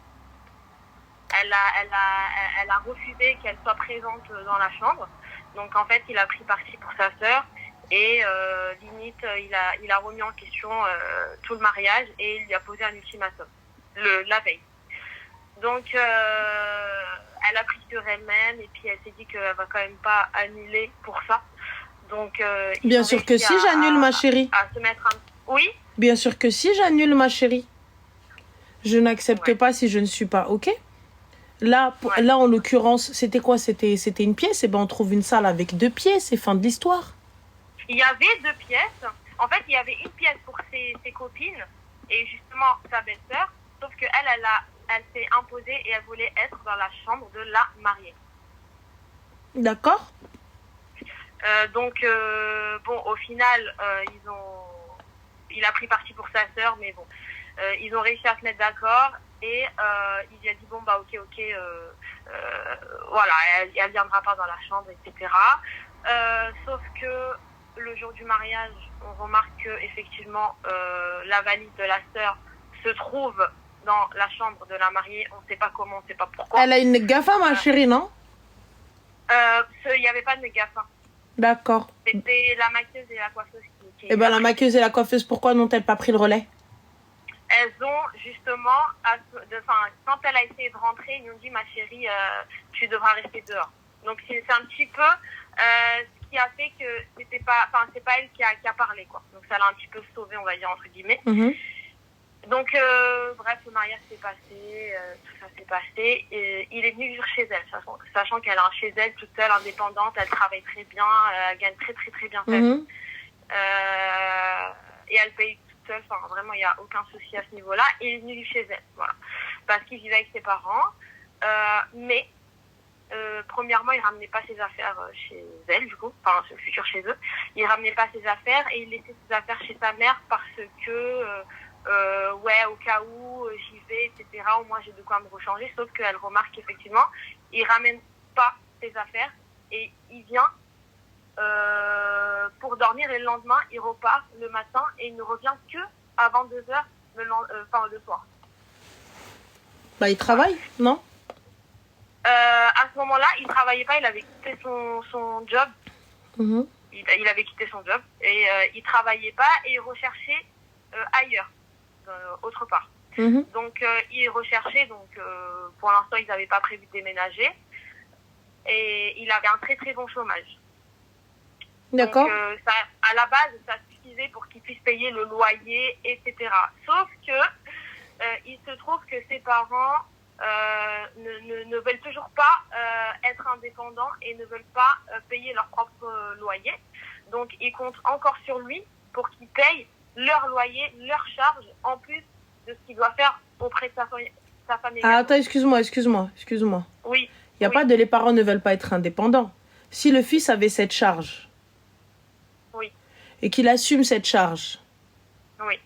Elle a refusé qu'elle soit présente dans la chambre. Donc en fait, il a pris parti pour sa sœur et limite, il a remis en question tout le mariage et il lui a posé un ultimatum la veille. Donc elle a pris sur elle-même et puis elle s'est dit qu'elle va quand même pas annuler pour ça. Donc Bien sûr que si j'annule, ma chérie. À se mettre un... Oui. Bien sûr que si j'annule, ma chérie. Je n'accepte pas si je ne suis pas, ok? Là, là en l'occurrence, c'était quoi? C'était une pièce. Et ben on trouve une salle avec 2 pièces. C'est fin de l'histoire. Il y avait 2 pièces. En fait, il y avait une pièce pour ses copines et justement sa belle-sœur. Sauf que elle s'est imposée et elle voulait être dans la chambre de la mariée. D'accord. Donc, bon, au final, il a pris parti pour sa sœur, mais bon, ils ont réussi à se mettre d'accord et il lui a dit bon bah ok, voilà, elle viendra pas dans la chambre, etc. Sauf que le jour du mariage, on remarque que effectivement la valise de la sœur se trouve dans la chambre de la mariée. On ne sait pas comment, on ne sait pas pourquoi. Elle a une gafa, ma chérie, non? Il n'y avait pas de gafa. D'accord. C'était la maquilleuse et la coiffeuse qui Eh ben la maquilleuse et la coiffeuse, pourquoi n'ont-elles pas pris le relais? Elles ont justement, quand elle a essayé de rentrer, ils nous ont dit ma chérie, tu devras rester dehors. Donc c'est un petit peu ce qui a fait que c'est pas elle qui a parlé quoi. Donc ça l'a un petit peu sauvée, on va dire entre guillemets. Donc bref, le mariage s'est passé, tout ça s'est passé. Et il est venu vivre chez elle, sachant qu'elle est chez elle toute seule, indépendante, elle travaille très bien, elle gagne très très très bien sa vie. Et elle paye toute seule. Enfin, vraiment, il n'y a aucun souci à ce niveau-là. Et il est venu vivre chez elle, voilà. Parce qu'il vivait avec ses parents. Mais premièrement, il ramenait pas ses affaires chez elle, du coup, enfin, ce futur chez eux. Il ramenait pas ses affaires et il laissait ses affaires chez sa mère parce que, ouais, au cas où j'y vais, etc., au moins j'ai de quoi me rechanger. Sauf qu'elle remarque qu'effectivement, il ramène pas ses affaires et il vient pour dormir et le lendemain, il repart le matin et il ne revient que à 22h le soir. Bah, il travaille, non? À ce moment-là, il travaillait pas, il avait quitté son job. Il avait quitté son job et il travaillait pas et il recherchait ailleurs, autre part. Donc il recherchait, donc pour l'instant ils n'avaient pas prévu de déménager et il avait un très très bon chômage. D'accord. Donc ça, à la base, ça suffisait pour qu'il puisse payer le loyer, etc. Sauf que il se trouve que ses parents ne veulent toujours pas être indépendants et ne veulent pas payer leur propre loyer. Donc, ils comptent encore sur lui pour qu'il paye leur loyer, leur charge, en plus de ce qu'il doit faire auprès de sa famille. Ah, attends, excuse-moi. Oui. Il n'y a pas de les parents ne veulent pas être indépendants. Si le fils avait cette charge, oui, et qu'il assume cette charge, oui,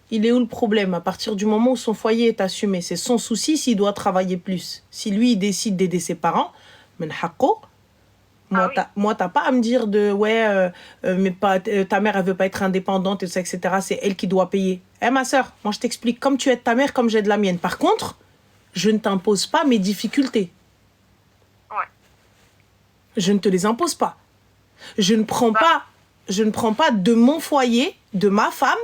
il est où le problème? À partir du moment où son foyer est assumé, c'est son souci s'il doit travailler plus. Si lui, il décide d'aider ses parents, moi, t'as pas à me dire de mais ta mère, elle veut pas être indépendante, etc. C'est elle qui doit payer. Ma soeur, moi, je t'explique comme tu aides ta mère, comme j'aide la mienne. Par contre, je ne t'impose pas mes difficultés. ouais. Je ne te les impose pas. Je ne prends pas de mon foyer, de ma femme,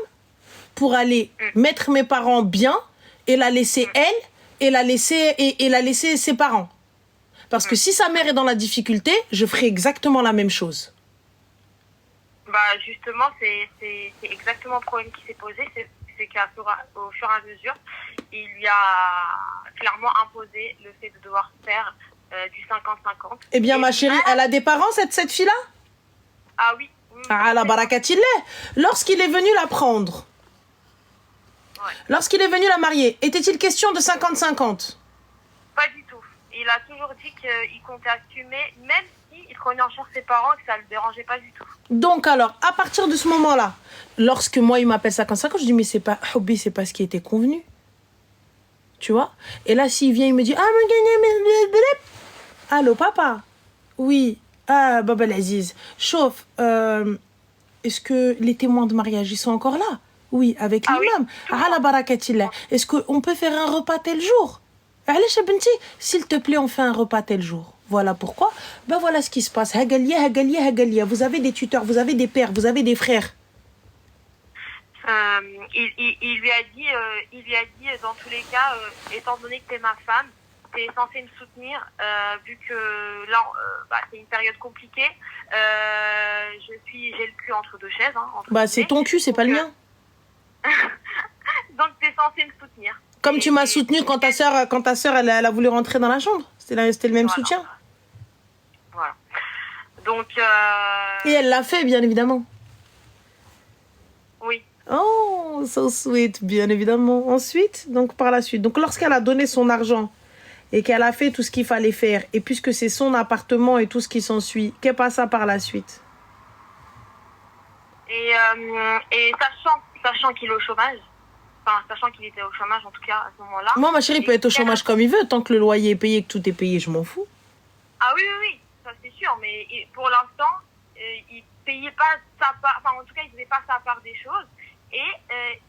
pour aller mettre mes parents bien et la laisser elle et la laisser ses parents. Parce que si sa mère est dans la difficulté, je ferai exactement la même chose. Bah justement, c'est exactement le problème qui s'est posé, c'est qu'au fur et à mesure, il lui a clairement imposé le fait de devoir faire du 50-50. Eh bien, ma chérie, elle a des parents, cette fille-là? Ah oui. Ah, la barakatillah. Lorsqu'il est venu la prendre, lorsqu'il est venu la marier, était-il question de 50-50? Pas du tout. Il a toujours dit qu'il comptait assumer, même s'il prenait en charge ses parents et que ça ne le dérangeait pas du tout. Donc alors, à partir de ce moment-là, lorsque moi, il m'appelle 50-50, je dis, mais c'est pas ce qui était convenu. Tu vois? Et là, s'il vient, il me dit, allô, papa? Oui. Ah, Baba Aziz. Chauffe, est-ce que les témoins de mariage, ils sont encore là? Oui, avec l'imam. Ah, la barakatillah. Est-ce qu'on peut faire un repas tel jour? Allez, Chabenti, s'il te plaît, on fait un repas tel jour. Voilà pourquoi. Ben voilà ce qui se passe. Hagalia. Vous avez des tuteurs, vous avez des pères, vous avez des frères. Il lui a dit, dans tous les cas, étant donné que t'es ma femme, t'es censé me soutenir, vu que là, c'est une période compliquée. J'ai le cul entre deux chaises. C'est ton cul, c'est pas le mien. Donc t'es censé me soutenir. Comme tu m'as soutenu quand ta sœur elle a voulu rentrer dans la chambre. C'était le même soutien. Voilà. Donc. Et elle l'a fait, bien évidemment. Oui. Oh, so sweet, bien évidemment. Ensuite, donc par la suite. Donc lorsqu'elle a donné son argent et qu'elle a fait tout ce qu'il fallait faire, et puisque c'est son appartement et tout ce qui s'ensuit, qu'est passa par la suite? Et sachant qu'il est au chômage, sachant qu'il était au chômage en tout cas à ce moment-là. Moi, ma chérie, peut être au chômage comme il veut, tant que le loyer est payé, que tout est payé, je m'en fous. Ah oui, ça c'est sûr, mais pour l'instant, il payait pas sa part, en tout cas, il faisait pas sa part des choses, et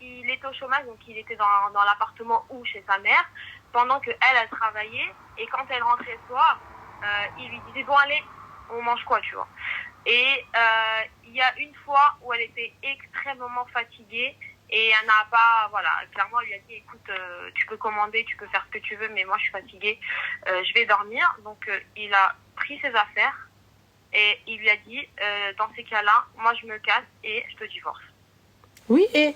il était au chômage, donc il était dans l'appartement ou chez sa mère, pendant que elle travaillait, et quand elle rentrait le soir, il lui disait, bon allez, on mange quoi, tu vois. Et il y a une fois où elle était extrêmement fatiguée, et elle n'a pas, clairement, elle lui a dit, écoute, tu peux commander, tu peux faire ce que tu veux, mais moi, je suis fatiguée, je vais dormir. Donc, il a pris ses affaires et il lui a dit, dans ces cas-là, moi, je me casse et je te divorce. Oui, et...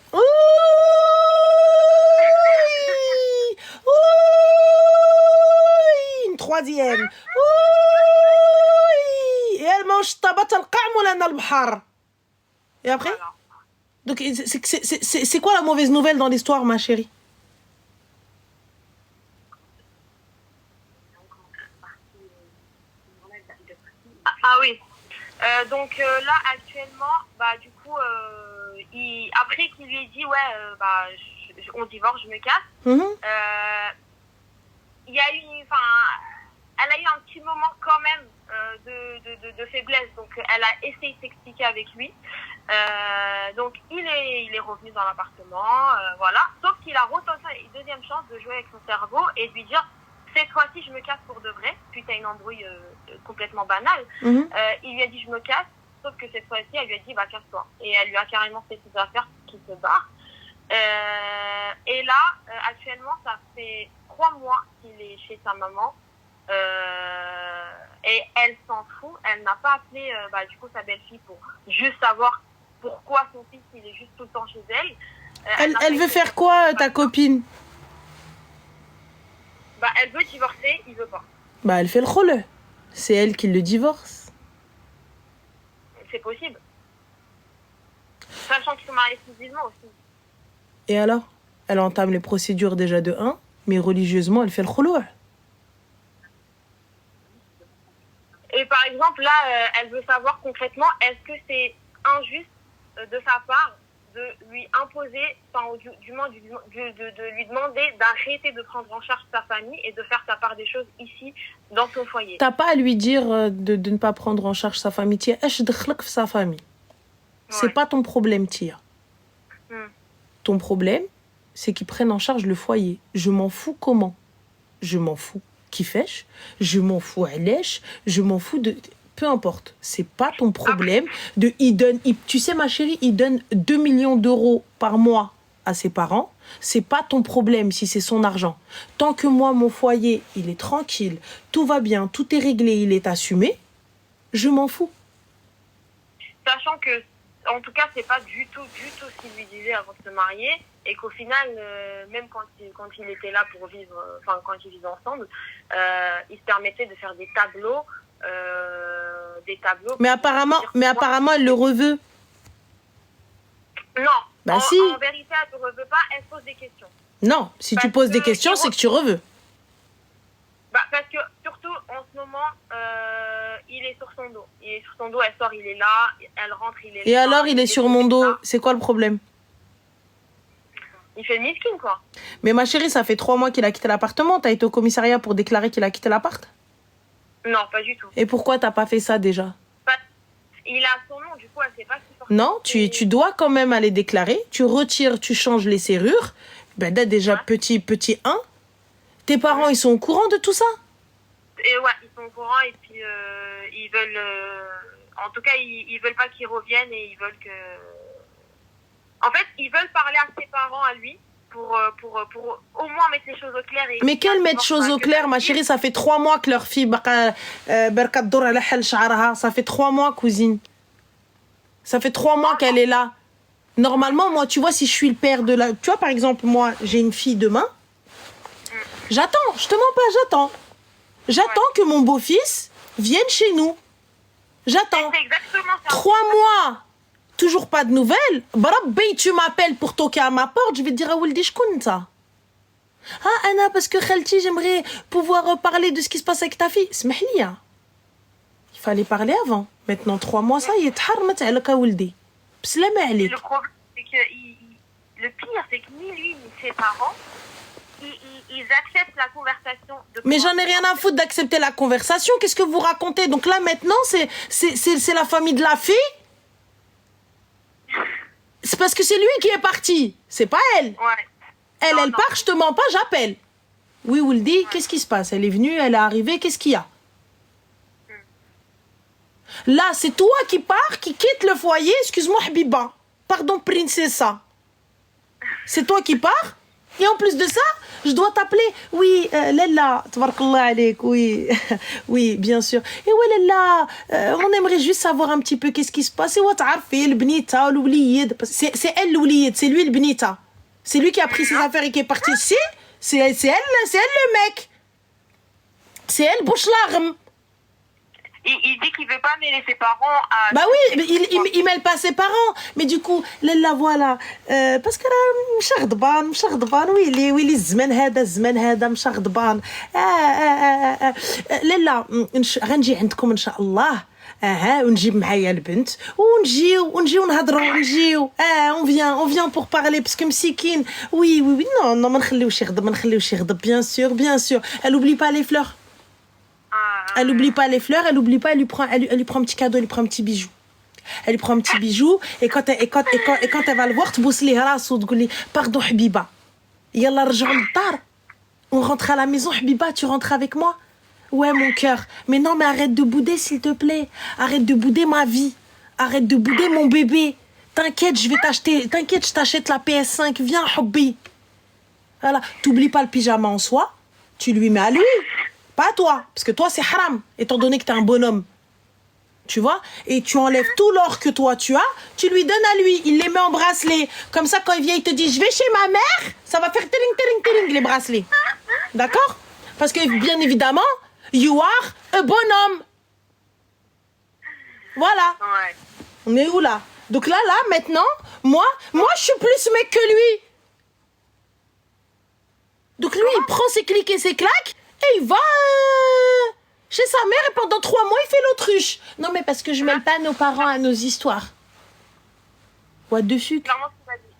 Une troisième. Et elle mange tabat al-qa'm ou al-bahar. Et après? Voilà. Donc, c'est quoi la mauvaise nouvelle dans l'histoire, ma chérie? Ah oui. Donc là, actuellement, bah, du coup, après qu'il lui ait dit, ouais, bah, on divorce, je me casse, il y a eu, enfin, elle a eu un petit moment quand même de faiblesse. Donc, elle a essayé de s'expliquer avec lui. Donc, il est revenu dans l'appartement, voilà. Sauf qu'il a retenté une deuxième chance de jouer avec son cerveau et de lui dire, cette fois-ci, je me casse pour de vrai, suite à une embrouille complètement banale. Il lui a dit, je me casse, sauf que cette fois-ci, elle lui a dit, bah, casse-toi. Et elle lui a carrément fait ses affaires qu'il se barre. Et là, actuellement, ça fait 3 mois qu'il est chez sa maman. Et elle s'en fout. Elle n'a pas appelé, bah, du coup, sa belle-fille pour juste savoir pourquoi son fils, il est juste tout le temps chez elle. Elle veut faire quoi, ta copine? Bah, elle veut divorcer, il veut pas. Bah, elle fait le khole. C'est elle qui le divorce. C'est possible. Sachant qu'ils sont mariés civilement aussi. Et alors? Elle entame les procédures déjà de 1, mais religieusement, elle fait le kholo'. Et par exemple, là, elle veut savoir concrètement, est-ce que c'est injuste de sa part de lui imposer, enfin, du moins de lui demander d'arrêter de prendre en charge sa famille et de faire sa part des choses ici, dans son foyer. T'as pas à lui dire de ne pas prendre en charge sa famille. Tia, اش دخلك في sa famille. C'est pas ton problème, Tia. Ton problème, c'est qu'ils prennent en charge le foyer. Je m'en fous comment. Je m'en fous qui fêche. Je m'en fous à lèche. Je m'en fous de... Peu importe. C'est pas ton problème. Tu sais, ma chérie, il donne 2 millions d'euros par mois à ses parents. C'est pas ton problème si c'est son argent. Tant que moi, mon foyer, il est tranquille, tout va bien, tout est réglé, il est assumé, je m'en fous. Sachant que, en tout cas, c'est pas du tout ce qu'il lui disait avant de se marier, et qu'au final, même quand il était là pour vivre, enfin quand ils vivaient ensemble, il se permettait de faire des tableaux. Mais apparemment, elle le reveut. Non. Bah si. En vérité, elle ne reveut pas, elle pose des questions. Non, si tu poses des questions, c'est que tu reveus. Bah, parce que, surtout, en ce moment, il est sur son dos. Il est sur son dos, elle sort, il est là, elle rentre, il est là. Et alors, il est sur mon dos. C'est quoi le problème? Il fait le miskin, quoi. Mais ma chérie, ça fait 3 mois qu'il a quitté l'appartement. T'as été au commissariat pour déclarer qu'il a quitté l'appart? Non, pas du tout. Et pourquoi t'as pas fait ça déjà? Il a son nom, du coup, elle sait pas qui porte. Non, tu dois quand même aller déclarer. Tu retires, tu changes les serrures. Ben là, déjà, petit 1. Tes parents, ils sont au courant de tout ça? Et ouais, ils sont au courant et puis ils veulent... en tout cas, ils veulent pas qu'il revienne et ils veulent que... En fait, ils veulent parler à ses parents, à lui, pour au moins mettre les choses au clair. Mais quelle mettre choses au clair, ma chérie? Ça fait 3 mois que leur fille, ça fait 3 mois, cousine. Ça fait 3 mois qu'elle est là. Normalement, moi, tu vois, si je suis le père de la... Tu vois, par exemple, moi, j'ai une fille demain. J'attends, je te mens pas, j'attends. J'attends que mon beau-fils vienne chez nous. J'attends. C'est exactement ça. 3 mois. Toujours pas de nouvelles. Barabbi, tu m'appelles pour toquer à ma porte. Je vais te dire, Awildi, je connais ça. Ah, Anna, parce que Khalti, j'aimerais pouvoir parler de ce qui se passe avec ta fille. Smahlia. Il fallait parler avant. Maintenant, 3 mois, ça y est, t'harmat alak Awildi. Bslama alik. Le problème, c'est que le pire, c'est que ni lui, ni ses parents, ils acceptent la conversation. Mais j'en ai rien à foutre d'accepter la conversation. Qu'est-ce que vous racontez? Donc là, maintenant, c'est la famille de la fille? C'est parce que c'est lui qui est parti. C'est pas elle. Ouais. Elle part, je te mens pas, j'appelle. Oui, Wildy, qu'est-ce qui se passe? Elle est venue, elle est arrivée, qu'est-ce qu'il y a? Là, c'est toi qui pars, qui quitte le foyer. Excuse-moi, Habiba. Pardon, princessa. C'est toi qui pars? Et en plus de ça, je dois t'appeler. Oui, Lella, tabarakallah alayk, oui. Oui, bien sûr. Et oui, Lella, on aimerait juste savoir un petit peu qu'est-ce qui se passe. Et ouais, t'arrfé, le bnita, l'oubliyed. C'est elle l'oubliyed, c'est lui le bnita. C'est lui qui a pris ses affaires et qui est parti. Si, c'est elle le mec. C'est elle, bouche larme. il dit qu'il veut pas mêler ses parents à... Bah oui, mais il mêle pas ses parents. Mais du coup, là, voilà. Parce que là, مش غضبان ويلي الزمان هذا مش غضبان. لا غنجي عندكم ان شاء الله. ونجيب معايا البنت ونجيو نهضروا on vient pour parler parce que مسكين. Oui, non ما نخليوش يغضب bien sûr. Elle oublie pas les fleurs. Elle oublie pas les fleurs, elle oublie pas, elle lui prend un petit cadeau, elle lui prend un petit bijou. Elle lui prend un petit bijou et quand elle va le voir, تبوس ليه راسو تقول لي pardon حبيبه. يلا رجعوا للدار. On rentre à la maison حبيبه, tu rentres avec moi? Ouais mon cœur. Mais non, mais arrête de bouder s'il te plaît. Arrête de bouder ma vie. Arrête de bouder mon bébé. T'inquiète, je t'achète la PS5. Viens hobby. Voilà, t'oublies pas le pyjama en soi, tu lui mets à lui. Pas à toi, parce que toi c'est haram, étant donné que t'es un bonhomme. Tu vois? Et tu enlèves tout l'or que toi tu as, tu lui donnes à lui, il les met en bracelet. Comme ça, quand il vient, il te dit je vais chez ma mère, ça va faire tering les bracelets. D'accord? Parce que bien évidemment, you are a bonhomme. Voilà. Ouais. On est où là? Donc là, maintenant, moi je suis plus mec que lui. Donc lui, il prend ses clics et ses claques. Et il va chez sa mère et pendant 3 mois, il fait l'autruche. Non, mais parce que je mêle pas nos parents à nos histoires. What the fuck? Clairement, ce qu'il a dit.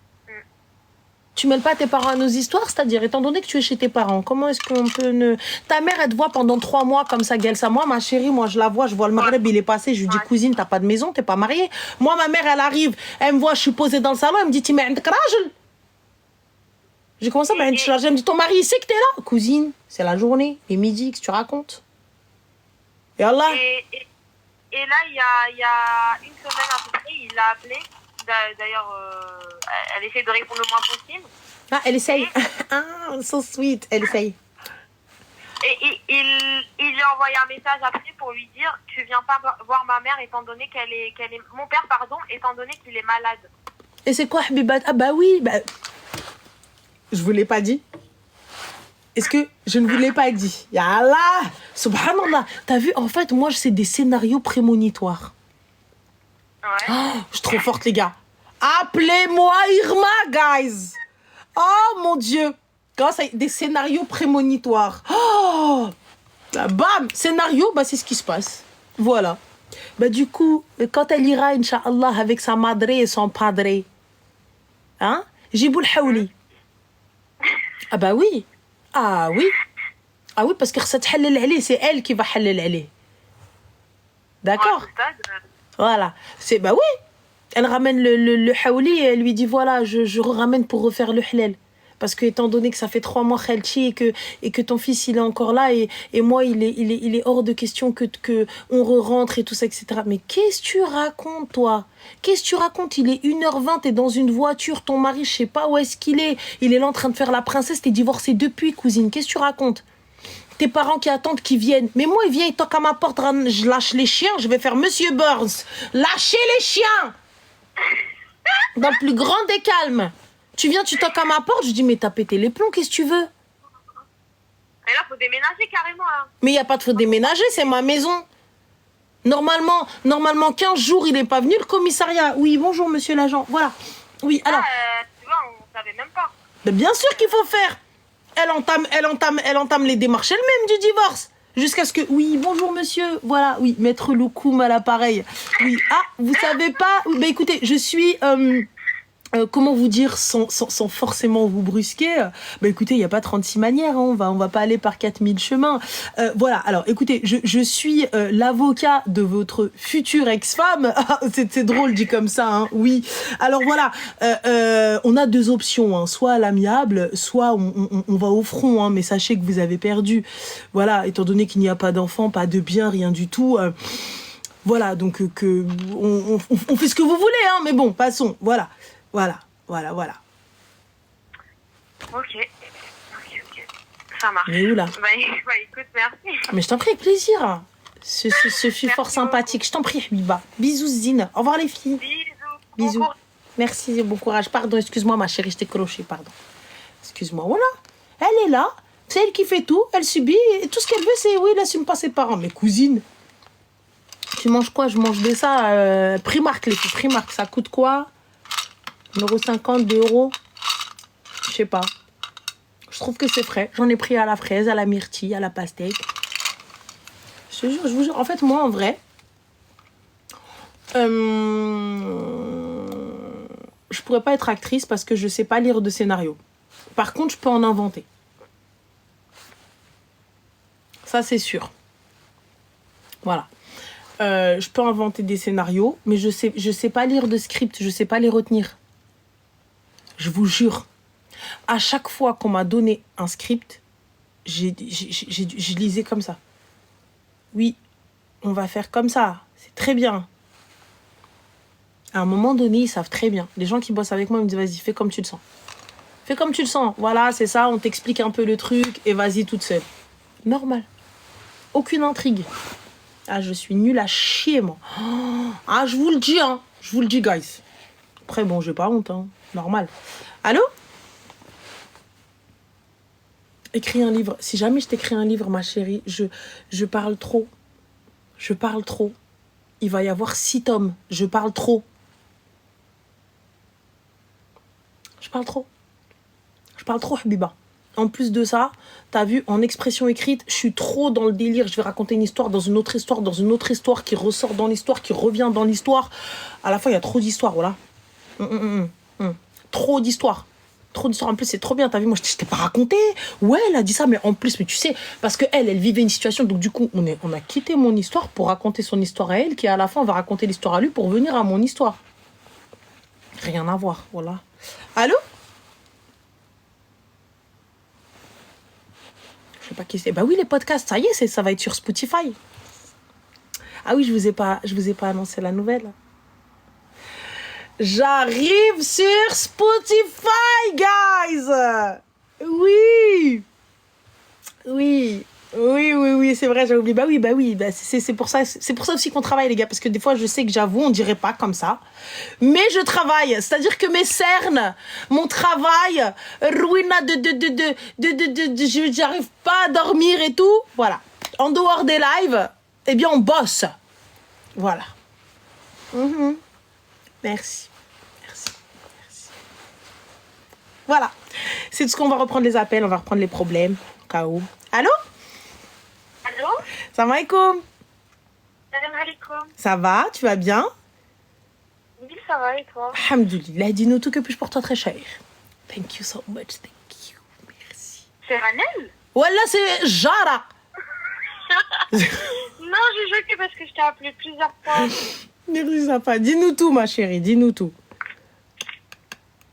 Tu mêles pas tes parents à nos histoires? C'est-à-dire, étant donné que tu es chez tes parents, comment est-ce qu'on peut ne... Ta mère, elle te voit pendant 3 mois comme ça, Gelsa. Moi, ma chérie, je la vois, je vois le Maghreb, il est passé. Je lui dis, cousine, t'as pas de maison, t'es pas mariée. Moi, ma mère, elle arrive, elle me voit, je suis posée dans le salon, elle me dit, tu mets un rajl. J'ai commencé à me dire, me dit, ton mari, il sait que t'es là. Cousine, c'est la journée, et midi, que tu racontes. Et Allah. Et là, il y a une semaine à peu près, il l'a appelé. D'ailleurs, elle essaie de répondre le moins possible. Ah, elle essaye. Ah, so sweet, elle essaye. Et il lui a envoyé un message après pour lui dire, tu viens pas voir ma mère étant donné qu'elle est... Mon père, pardon, étant donné qu'il est malade. Et c'est quoi, Habibat? Ah bah oui, bah... Je vous l'ai pas dit. Est-ce que je ne vous l'ai pas dit? Ya Allah, subhanallah. T'as vu, en fait, moi, c'est des scénarios prémonitoires. Ouais. Oh, je suis trop forte, les gars. Appelez-moi Irma, guys. Oh, mon Dieu. Quand ça, des scénarios prémonitoires. Oh, bah, bam. Scénario, bah, c'est ce qui se passe. Voilà. Bah, du coup, quand elle ira, Inch'Allah, avec sa madre et son padre, hein, Jiboul Haouli. Ah bah oui. Ah oui. Ah oui, parce que c'est elle qui va halal ali. D'accord? Voilà. C'est bah oui. Elle ramène le haouli et elle lui dit voilà, je ramène pour refaire le halal. Parce que étant donné que ça fait 3 mois khalchi et que ton fils il est encore là et moi il est hors de question que on re-rentre et tout ça, etc. Mais qu'est-ce que tu racontes, toi? Qu'est-ce que tu racontes? Il est 1h20, t'es dans une voiture, ton mari, je sais pas où est-ce qu'il est. Il est là en train de faire la princesse, t'es divorcée depuis, cousine. Qu'est-ce que tu racontes? Tes parents qui attendent qu'ils viennent. Mais moi, il vient, il toque à ma porte, je lâche les chiens, je vais faire Monsieur Burns. Lâchez les chiens! Dans le plus grand des calmes. Tu viens, tu toques à ma porte, je dis, mais t'as pété les plombs, qu'est-ce que tu veux? Et là, faut déménager carrément. Hein. Mais il n'y a pas de faut déménager, c'est ma maison. Normalement, 15 jours, il n'est pas venu, le commissariat. Oui, bonjour, monsieur l'agent. Voilà. Oui, alors. Tu vois, on savait même pas. Mais bien sûr qu'il faut faire. Elle entame les démarches elle-même du divorce. Jusqu'à ce que, oui, bonjour monsieur, voilà, oui, mettre le coum à l'appareil. Oui, ah, vous savez pas, bah écoutez, je suis, comment vous dire, sans forcément vous brusquer, bah écoutez, il n'y a pas 36 manières, hein, on va pas aller par 4000 chemins. Voilà, alors écoutez, je suis l'avocat de votre future ex-femme. C'est drôle dit comme ça, hein, oui. Alors voilà, on a 2 options, hein, soit à l'amiable, soit on va au front, hein, mais sachez que vous avez perdu. Voilà, étant donné qu'il n'y a pas d'enfant, pas de bien, rien du tout. Voilà, donc on fait ce que vous voulez, hein, mais bon, passons, voilà. Voilà. Ok. Ça marche. Mais où là? Bah écoute, merci. Mais je t'en prie, avec plaisir. Ce fut fort sympathique. Beaucoup. Je t'en prie, Habiba. Bisous, Zine. Au revoir les filles. Bisous. Bisous. Merci, bon courage. Pardon, excuse-moi ma chérie, je t'ai croché, pardon. Excuse-moi, voilà. Elle est là, c'est elle qui fait tout, elle subit, et tout ce qu'elle veut, c'est oui, elle assume pas ses parents. Mais cousine, Tu manges quoi? Je mange de ça. Primark, les filles. Primark, ça coûte quoi? 1,50 €, 2 €. Je sais pas. Je trouve que c'est frais. J'en ai pris à la fraise, à la myrtille, à la pastèque. Je te jure, je vous jure. En fait, moi, en vrai, je pourrais pas être actrice parce que je sais pas lire de scénario. Par contre, je peux en inventer. Ça, c'est sûr. Voilà. Je peux inventer des scénarios, mais je sais pas lire de script, je sais pas les retenir. Je vous jure. À chaque fois qu'on m'a donné un script, je lisais comme ça. Oui, on va faire comme ça. C'est très bien. À un moment donné, ils savent très bien. Les gens qui bossent avec moi, ils me disent, vas-y, fais comme tu le sens. Fais comme tu le sens. Voilà, c'est ça, on t'explique un peu le truc et vas-y toute seule. Normal. Aucune intrigue. Ah, je suis nulle à chier, moi. Ah, je vous le dis, hein. Je vous le dis, guys. Après, bon, j'ai pas honte, hein. Normal. Allô? Écris un livre. Si jamais je t'écris un livre, ma chérie, je parle trop. Je parle trop. Il va y avoir 6 tomes. Je parle trop. Je parle trop. Je parle trop, Habiba. En plus de ça, t'as vu, en expression écrite, je suis trop dans le délire. Je vais raconter une histoire dans une autre histoire, dans une autre histoire qui ressort dans l'histoire, qui revient dans l'histoire. À la fois, il y a trop d'histoires, voilà. Trop d'histoires. Trop d'histoires. En plus, c'est trop bien. T'as vu, moi, je t'ai pas raconté. Ouais, elle a dit ça, mais en plus, mais tu sais, parce que elle vivait une situation. Donc, du coup, on a quitté mon histoire pour raconter son histoire à elle, qui à la fin, on va raconter l'histoire à lui pour venir à mon histoire. Rien à voir, voilà. Allô? Je sais pas qui c'est. Bah oui, les podcasts, ça y est, ça va être sur Spotify. Ah oui, je vous ai pas annoncé la nouvelle. J'arrive sur Spotify, guys. Oui, c'est vrai, j'ai oublié. Bah oui, c'est pour ça aussi qu'on travaille, les gars, parce que des fois, je sais que j'avoue, on dirait pas comme ça, mais je travaille. C'est-à-dire que mes cernes, mon travail, ruina j'arrive pas à dormir et tout. Voilà. En dehors des lives, eh bien, on bosse. Voilà. Merci. Voilà. C'est tout ce qu'on va reprendre les appels, on va reprendre les problèmes. Au cas où. Allô? Allô? Salam alaikum. Salam alaikum. Ça va? Tu vas bien? Oui, ça va et toi? Alhamdoulilah. Dis-nous tout, que puis-je pour toi, très cher? Thank you so much. Thank you. Merci. C'est Ranel? Voilà, c'est Jara. Non, je joue que parce que je t'ai appelé plusieurs fois. Merci, sympa. Dis-nous tout, ma chérie. Dis-nous tout.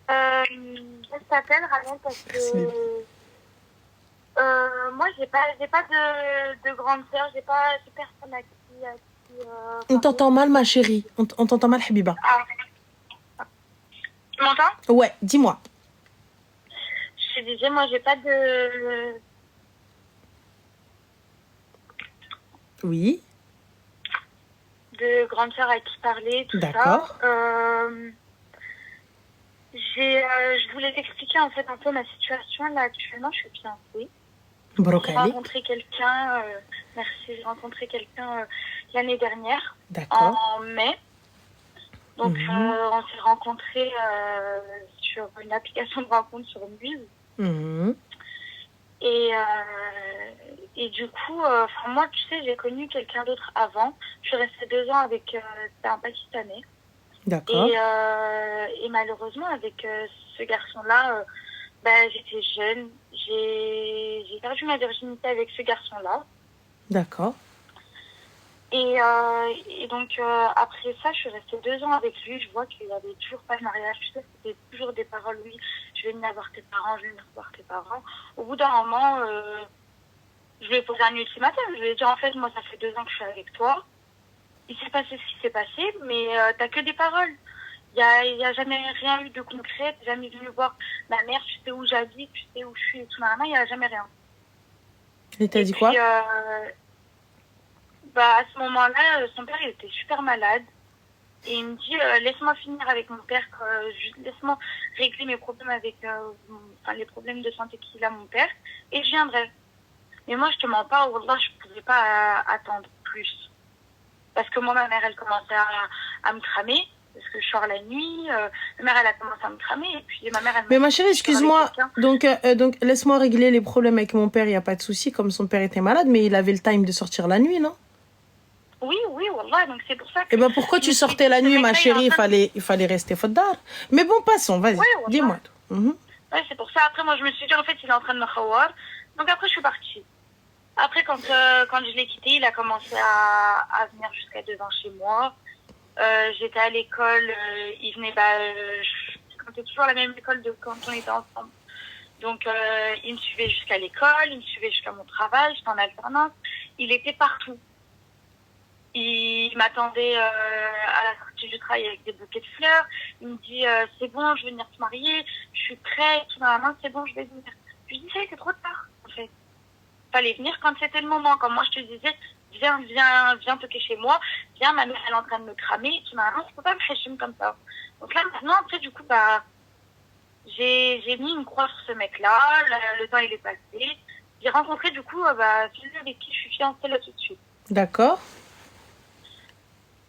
Je t'appelle Ranel parce que moi j'ai pas de grande sœur, j'ai personne à qui on t'entend mal, ma chérie. On t'entend mal, Habiba. Ah. Tu m'entends? Ouais, dis-moi. Je te disais, moi j'ai pas de... Oui. De grande sœur à qui parler, tout ça. D'accord. Je voulais t'expliquer en fait un peu ma situation. Là actuellement, je suis fiancée. Brocali. J'ai rencontré quelqu'un, j'ai rencontré quelqu'un l'année dernière, D'accord. en mai. Donc on s'est rencontrés sur une application de rencontre sur Muse. Et du coup, moi, tu sais, j'ai connu quelqu'un d'autre avant. Je suis restée 2 ans avec un Pakistanais. D'accord. Et malheureusement, avec ce garçon-là, j'étais jeune. J'ai perdu ma virginité avec ce garçon-là. D'accord. Et donc, après ça, je suis restée 2 ans avec lui. Je vois qu'il n'y avait toujours pas de mariage. Tu sais, c'était toujours des paroles. Oui, je vais venir voir tes parents, je vais venir voir tes parents. Au bout d'un moment, je lui ai posé un ultimatum. Je lui ai dit, en fait, moi, ça fait 2 ans que je suis avec toi. Il s'est passé ce qui s'est passé, mais t'as que des paroles. Il y a jamais rien eu de concret. T'es jamais venu voir ma mère. Tu sais où j'habite, tu sais où je suis et tout. Il n'y a jamais rien. Et t'as dit quoi? À ce moment-là, son père, il était super malade. Et il me dit, laisse-moi finir avec mon père, laisse-moi régler mes problèmes avec les problèmes de santé qu'il a, mon père, et je viendrai. Mais moi, je te mens pas, Wallah, je pouvais pas attendre plus. Parce que moi, ma mère, elle commençait à me cramer. Parce que je sors la nuit. Ma mère, elle a commencé à me cramer. Et puis ma mère, elle Mais m'a ma dit, chérie, je sors avec excuse-moi. quelqu'un. Donc laisse-moi régler les problèmes avec mon père, il n'y a pas de souci. Comme son père était malade, mais il avait le time de sortir la nuit, non? Oui, wallah. Donc c'est pour ça que Eh ben pourquoi je tu me suis sortais dit, la ce nuit, ma mec-là, il est en chérie? train de... Il fallait rester faddar. Mais bon, passons, vas-y. Oui, wallah. Dis-moi tout. Mhm. Ouais, c'est pour ça. Après, moi, je me suis dit, en fait, il est en train de me khawar. Donc après, je suis partie. Après, quand je l'ai quitté, il a commencé à venir jusqu'à devant chez moi. J'étais à l'école, il venait, c'était toujours la même école de quand on était ensemble. Donc, il me suivait jusqu'à l'école, il me suivait jusqu'à mon travail, j'étais en alternance. Il était partout. Il m'attendait à la sortie du travail avec des bouquets de fleurs. Il me dit, c'est bon, je vais venir te marier, je suis prête, maman, c'est bon, je vais venir. Je lui dis, c'est trop tard, en fait. Fallait venir quand c'était le moment. Comme moi, je te disais, viens toquer chez moi. Viens, ma mère, elle est en train de me cramer. Tu m'as dit, je peux pas me hachim comme ça. Donc là, maintenant, après, du coup, j'ai mis une croix sur ce mec-là. Le temps, il est passé. J'ai rencontré, du coup, celui avec qui je suis fiancée là tout de suite. D'accord.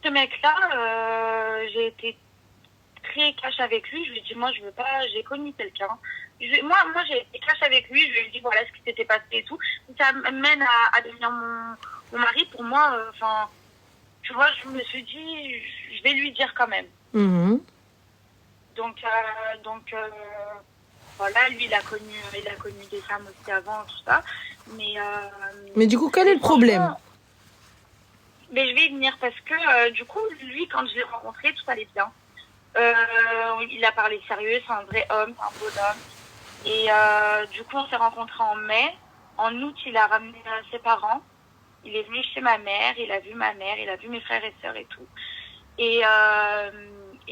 Ce mec-là, j'ai été très cash avec lui. Je lui ai dit, moi, je veux pas, j'ai connu quelqu'un. Moi, j'ai été cash avec lui. Je lui ai dit, voilà ce qui s'était passé et tout. Ça mène à devenir mon mari. Pour moi, tu vois, je me suis dit, je vais lui dire quand même. Mhm. Donc, voilà, lui, il a connu des femmes aussi avant, tout ça. Mais du coup, quel est le problème? Mais je vais y venir parce que, du coup, lui, quand je l'ai rencontré, tout allait bien. Il a parlé sérieux, c'est un vrai homme, c'est un bonhomme. Et du coup, on s'est rencontrés en mai. En août, il a ramené ses parents. Il est venu chez ma mère, il a vu ma mère, il a vu mes frères et sœurs et tout. Et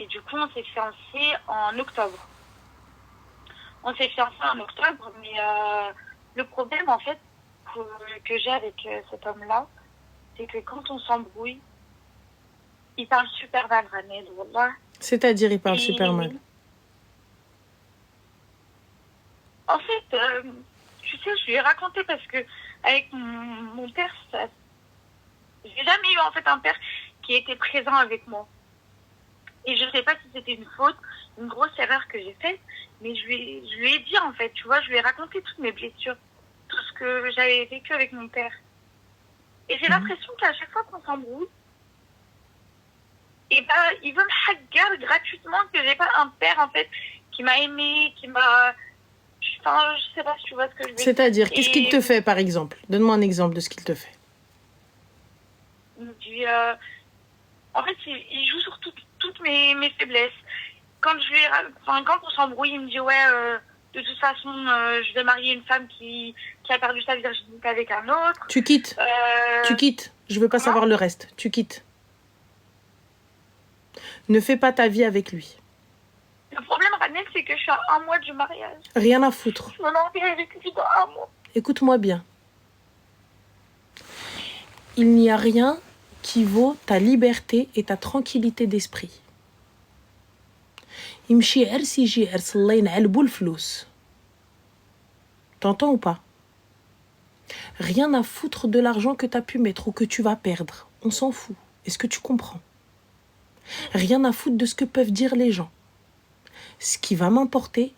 du coup, on s'est fiancés en octobre. On s'est fiancés en octobre, mais le problème, en fait, que j'ai avec cet homme-là, c'est que quand on s'embrouille, il parle super mal, Ranel, wallah. C'est-à-dire, il parle super mal. En fait, tu sais, je lui ai raconté parce que avec mon père, j'ai jamais eu en fait un père qui était présent avec moi. Et je sais pas si c'était une faute, une grosse erreur que j'ai faite, mais je lui ai dit en fait, tu vois, je lui ai raconté toutes mes blessures, tout ce que j'avais vécu avec mon père. Et j'ai l'impression qu'à chaque fois qu'on s'embrouille, et il veut me hagar gratuitement que j'ai pas un père en fait qui m'a aimé, qui m'a... Enfin, je sais pas si tu vois ce que je veux dire. C'est-à-dire, qu'est-ce qu'il te fait, par exemple? Donne-moi un exemple de ce qu'il te fait. Il me dit, en fait, il joue sur toutes mes faiblesses. Quand on s'embrouille, il me dit, ouais, de toute façon, je vais marier une femme qui a perdu sa virginité avec un autre. Tu quittes. Tu quittes. Je veux pas savoir le reste. Tu quittes. Ne fais pas ta vie avec lui. Le problème, Ranel, c'est que je suis à 1 mois du mariage. Rien à foutre. Je m'en ai envie avec lui dans 1 mois. Écoute-moi bien. Il n'y a rien qui vaut ta liberté et ta tranquillité d'esprit. يمشي عرس يجي عرس الله ينعلبو الفلوس. T'entends ou pas? Rien à foutre de l'argent que tu as pu mettre ou que tu vas perdre. On s'en fout. Est-ce que tu comprends? Rien à foutre de ce que peuvent dire les gens. Ce qui va m'importer,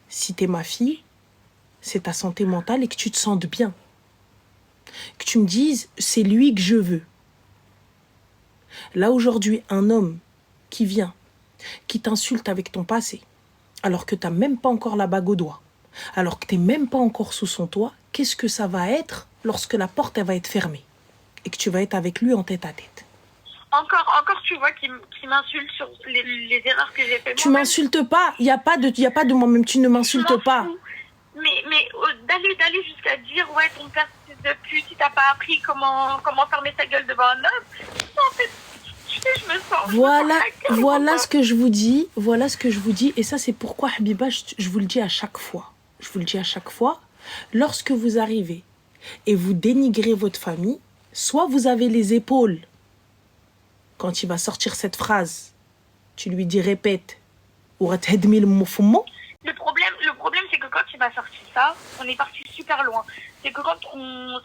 si t'es ma fille, c'est ta santé mentale et que tu te sentes bien. Que tu me dises, c'est lui que je veux. Là, aujourd'hui, un homme qui vient, qui t'insulte avec ton passé, alors que t'as même pas encore la bague au doigt, alors que t'es même pas encore sous son toit, qu'est-ce que ça va être lorsque la porte, elle va être fermée et que tu vas être avec lui en tête à tête? Encore, tu vois, qui m'insulte sur les erreurs que j'ai faites. Tu m'insultes pas, il y a pas de moi-même, tu ne m'insultes pas. Mais d'aller jusqu'à dire, ouais, ton père, c'est de pute, si t'as pas appris comment fermer sa gueule devant un homme. En fait, tu sais, je me sens... Voilà ce que je vous dis, et ça, c'est pourquoi, Habiba, je vous le dis à chaque fois. Je vous le dis à chaque fois, lorsque vous arrivez et vous dénigrez votre famille, soit vous avez les épaules. Quand il va sortir cette phrase, tu lui dis répète. Le problème, c'est que quand il m'a sorti ça, on est parti super loin. c'est que quand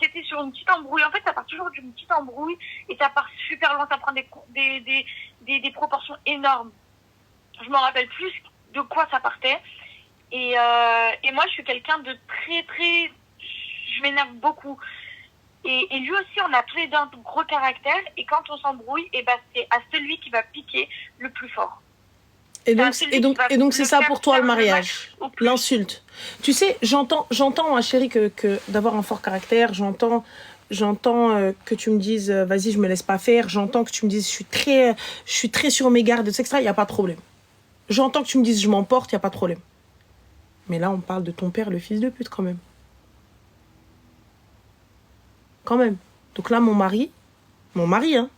c'était sur une petite embrouille, en fait, ça part toujours d'une petite embrouille et ça part super loin, ça prend des proportions énormes. Je me rappelle plus de quoi ça partait. Et moi, je suis quelqu'un de très... Je m'énerve beaucoup. Et lui aussi, on a tous les deux un gros caractère. Et quand on s'embrouille, et ben, c'est à celui qui va piquer le plus fort. Et donc c'est ça pour toi le mariage, l'insulte. Tu sais, j'entends ma chérie que d'avoir un fort caractère, j'entends que tu me dises vas-y, je me laisse pas faire, j'entends que tu me dises je suis très sur mes gardes, etc. Il y a pas de problème. J'entends que tu me dises je m'emporte, il y a pas de problème. Mais là, on parle de ton père, le fils de pute quand même. Quand même. Donc là, mon mari, hein.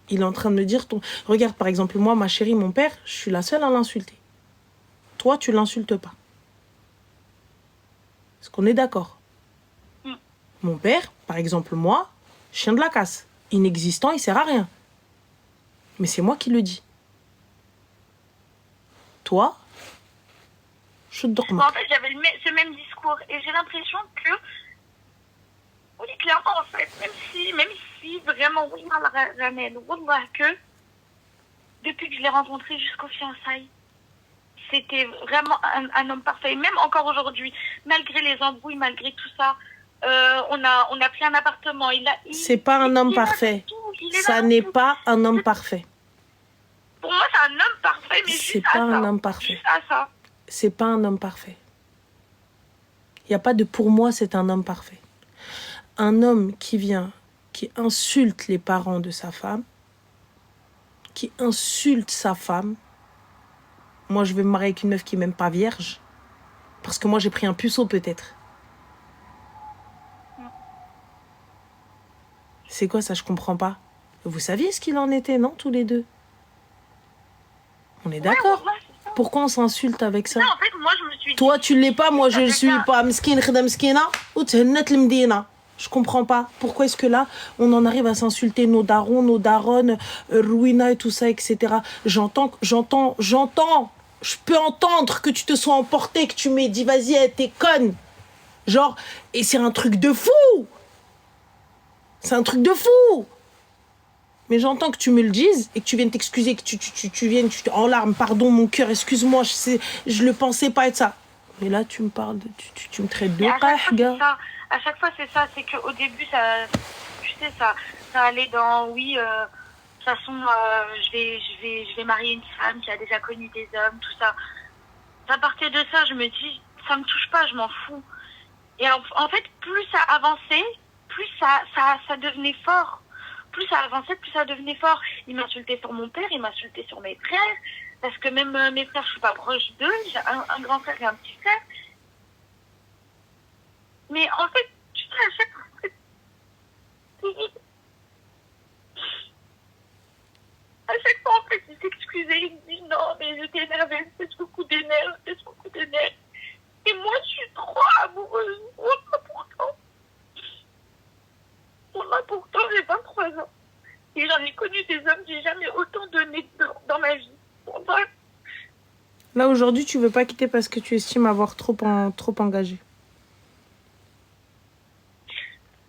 Il est en train de me dire, regarde, par exemple, moi, ma chérie, mon père, je suis la seule à l'insulter. Toi, tu l'insultes pas. Est-ce qu'on est d'accord? Mon père, par exemple, moi, chien de la casse. Inexistant, il sert à rien. Mais c'est moi qui le dis. Toi, je te dorme. En fait, j'avais ce même discours. Et j'ai l'impression que, oui, clairement, en fait, même si vraiment, oui, mal ramène, wallah, que depuis que je l'ai rencontré jusqu'aux fiançailles, c'était vraiment un homme parfait. Même encore aujourd'hui, malgré les embrouilles, malgré tout ça, on a pris un appartement. C'est pas un homme parfait. Ça n'est pas un homme parfait. Pour moi, c'est un homme parfait, mais c'est pas un homme parfait. Juste à ça. C'est pas un homme parfait. Il n'y a pas de pour moi, c'est un homme parfait. Un homme qui insulte les parents de sa femme, qui insulte sa femme. Moi, je vais me marier avec une meuf qui n'est même pas vierge. Parce que moi, j'ai pris un puceau, peut-être. C'est quoi ça, je comprends pas. Vous saviez ce qu'il en était, non, tous les deux? On est d'accord? Pourquoi on s'insulte avec ça? Non, en fait, moi, je me suis dit... Toi, tu l'es pas, moi, je le suis pas. Mskin, khda mskina, ou t'hennet l'mdina. Je comprends pas. Pourquoi est-ce que là, on en arrive à s'insulter nos darons, nos daronnes, Ruina et tout ça, etc. J'entends. Je peux entendre que tu te sois emporté, que tu m'aies dit, vas-y, t'es conne. Genre, et c'est un truc de fou. C'est un truc de fou. Mais j'entends que tu me le dises et que tu viennes t'excuser, que tu viennes en larmes, pardon mon cœur, excuse-moi, je le pensais pas être ça. Mais là, tu me parles, tu me traites de gars. À chaque fois, c'est ça. C'est qu'au début, ça allait dans, oui, de toute façon, je vais marier une femme qui a déjà connu des hommes, tout ça. À partir de ça, je me dis, ça me touche pas, je m'en fous. Et en fait, plus ça avançait, plus ça devenait fort. Plus ça avançait, plus ça devenait fort. Il m'insultait sur mon père, il m'insultait sur mes frères. Parce que même mes frères, je suis pas proche d'eux. J'ai un grand frère et un petit frère. Mais en fait, tu sais, à chaque fois, en fait, il s'excusait, il me dit non, mais je t'ai énervé, c'est beaucoup d'énerve. Et moi, je suis trop amoureuse. Pourtant, j'ai 23 ans. Et j'en ai connu des hommes, j'ai jamais autant donné dans ma vie. Bref. Là, aujourd'hui, tu veux pas quitter parce que tu estimes avoir trop engagé.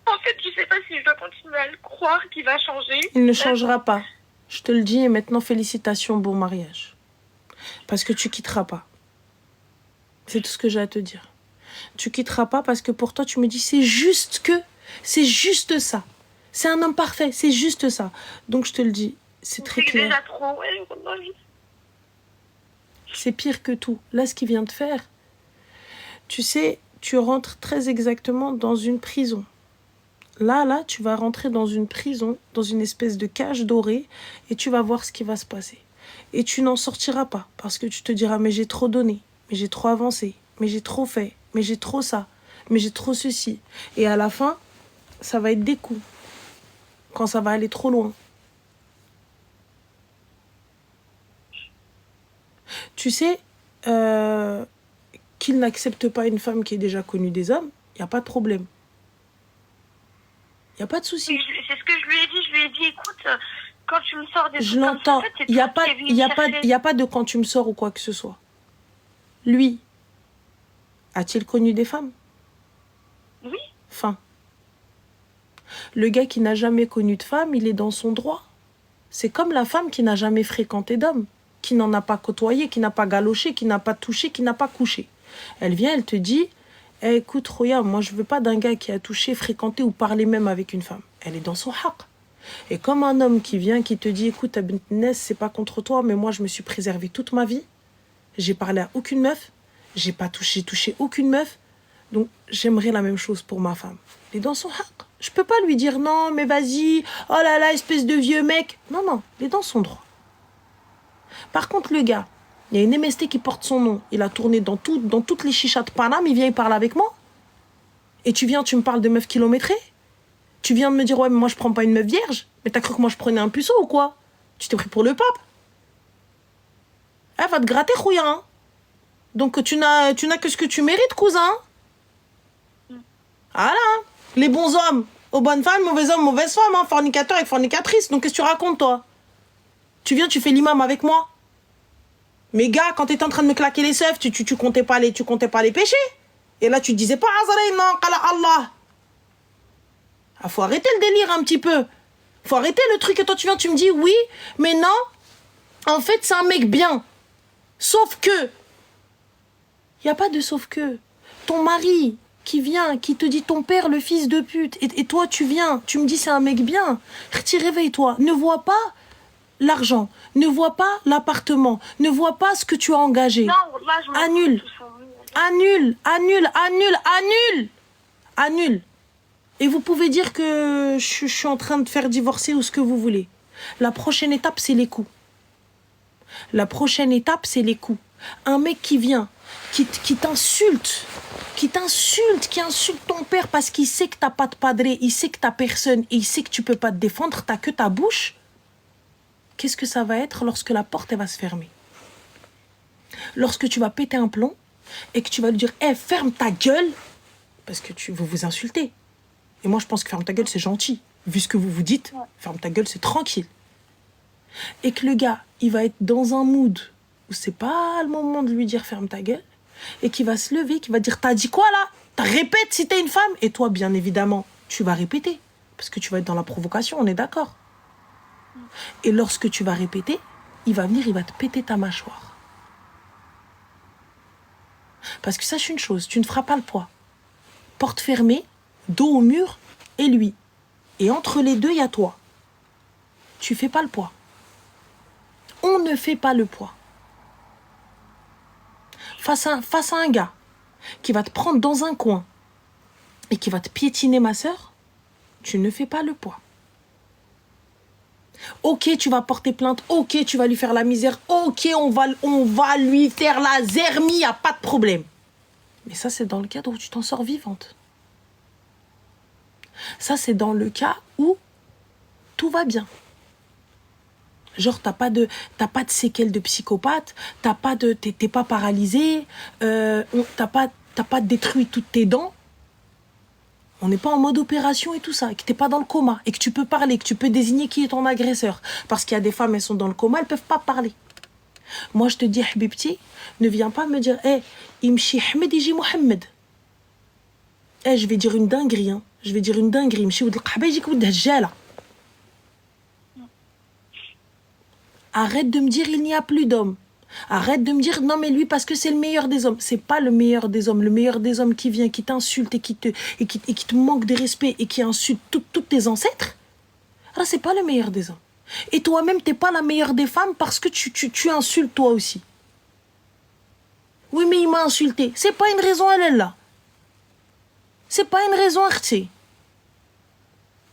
En fait, je sais pas si je dois continuer à le croire qu'il va changer. Il ne changera pas. Je te le dis et maintenant, félicitations, bon mariage. Parce que tu quitteras pas. C'est tout ce que j'ai à te dire. Tu quitteras pas parce que pour toi, tu me dis, c'est juste ça. C'est un homme parfait, c'est juste ça. Donc, je te le dis, c'est très clair. Déjà trop, ouais, c'est pire que tout. Là, ce qu'il vient de faire, tu sais, tu rentres très exactement dans une prison. Là, tu vas rentrer dans une prison, dans une espèce de cage dorée, et tu vas voir ce qui va se passer. Et tu n'en sortiras pas, parce que tu te diras, mais j'ai trop donné, mais j'ai trop avancé, mais j'ai trop fait, mais j'ai trop ça, mais j'ai trop ceci. Et à la fin, ça va être des coups, quand ça va aller trop loin. Tu sais, qu'il n'accepte pas une femme qui est déjà connue des hommes, il n'y a pas de problème. Il n'y a pas de souci. C'est ce que je lui ai dit. Je lui ai dit, écoute, quand tu me sors des je l'entends. En fait, il n'y a pas de quand tu me sors ou quoi que ce soit. Lui, a-t-il connu des femmes? Fin. Le gars qui n'a jamais connu de femme, il est dans son droit. C'est comme la femme qui n'a jamais fréquenté d'homme, qui n'en a pas côtoyé, qui n'a pas galoché, qui n'a pas touché, qui n'a pas couché. Elle vient, elle te dit, eh, écoute, Roya, moi je veux pas d'un gars qui a touché, fréquenté ou parlé même avec une femme. Elle est dans son haq. Et comme un homme qui vient, qui te dit, écoute, Abint Ness, c'est pas contre toi, mais moi je me suis préservé toute ma vie. J'ai parlé à aucune meuf, j'ai touché aucune meuf, donc j'aimerais la même chose pour ma femme. Elle est dans son haq. Je peux pas lui dire non, mais vas-y, oh là là, espèce de vieux mec. Non, non, il est dans son droit. Par contre, le gars, il y a une MST qui porte son nom. Il a tourné dans toutes les chichas de Paname, il vient, il parle avec moi. Et tu viens, tu me parles de meuf kilométrée. Tu viens de me dire, ouais, mais moi je prends pas une meuf vierge. Mais t'as cru que moi je prenais un puceau ou quoi? Tu t'es pris pour le pape. Elle va te gratter, Khouya. Hein. Donc tu n'as que ce que tu mérites, cousin. Voilà. Les bons hommes aux bonnes femmes, mauvais hommes, mauvaises femmes, hein, fornicateurs et fornicatrices. Donc qu'est-ce que tu racontes, toi? Tu viens, tu fais l'imam avec moi. Mais gars, quand t'étais en train de me claquer les seufs, tu comptais pas les péchés. Et là, tu disais pas Azraï, non, qala Allah. Ah, faut arrêter le délire un petit peu. Faut arrêter le truc et toi tu viens, tu me dis oui, mais non. En fait, c'est un mec bien. Sauf que. Y a pas de sauf que. Ton mari qui vient, qui te dit ton père, le fils de pute, et toi tu viens, tu me dis c'est un mec bien. Réveille-toi. Ne vois pas l'argent. Ne vois pas l'appartement. Ne vois pas ce que tu as engagé. Non, là, je Annule. Annule. Et vous pouvez dire que je suis en train de faire divorcer ou ce que vous voulez. La prochaine étape, c'est les coups. Un mec qui vient, qui t'insulte, qui insulte ton père parce qu'il sait que t'as pas de padré, il sait que t'as personne, et il sait que tu peux pas te défendre, t'as que ta bouche. Qu'est-ce que ça va être lorsque la porte elle va se fermer? Lorsque tu vas péter un plomb et que tu vas lui dire hey, ferme ta gueule, parce que vous vous insultez. Et moi, je pense que ferme ta gueule, c'est gentil. Vu ce que vous vous dites, ferme ta gueule, c'est tranquille. Et que le gars, il va être dans un mood où c'est pas le moment de lui dire ferme ta gueule, et qu'il va se lever, qu'il va dire t'as dit quoi là? Répète si t'es une femme. Et toi, bien évidemment, tu vas répéter. Parce que tu vas être dans la provocation, on est d'accord. Et lorsque tu vas répéter, il va venir, il va te péter ta mâchoire. Parce que sache une chose, tu ne feras pas le poids. Porte fermée, dos au mur et lui. Et entre les deux, il y a toi. Tu fais pas le poids. On ne fait pas le poids. Face à un gars qui va te prendre dans un coin et qui va te piétiner, ma sœur, tu ne fais pas le poids. Ok, tu vas porter plainte. Ok, tu vas lui faire la misère. Ok, on va lui faire la zermie, y a pas de problème. Mais ça, c'est dans le cadre où tu t'en sors vivante. Ça, c'est dans le cas où tout va bien. Genre, t'as pas de séquelles de psychopathe, t'es pas paralysé, t'as pas détruit toutes tes dents. On n'est pas en mode opération et tout ça, que t'es pas dans le coma, et que tu peux parler, que tu peux désigner qui est ton agresseur. Parce qu'il y a des femmes, elles sont dans le coma, elles peuvent pas parler. Moi, je te dis, Habibti, ne viens pas me dire, Imshi Ahmed, Iji Mohamed. Je vais dire une dinguerie, hein. Je vais dire une dinguerie. Imshi Oud al-Qahba, Iji Koud al-Jala. Arrête de me dire, il n'y a plus d'hommes. Arrête de me dire, non mais lui, parce que c'est le meilleur des hommes. C'est pas le meilleur des hommes. Le meilleur des hommes qui vient, qui t'insulte et qui te manque de respect et qui insulte toutes tes ancêtres. Alors, c'est pas le meilleur des hommes. Et toi-même, t'es pas la meilleure des femmes parce que tu insultes toi aussi. Oui, mais il m'a insulté. C'est pas une raison, elle est là. C'est pas une raison, Arti.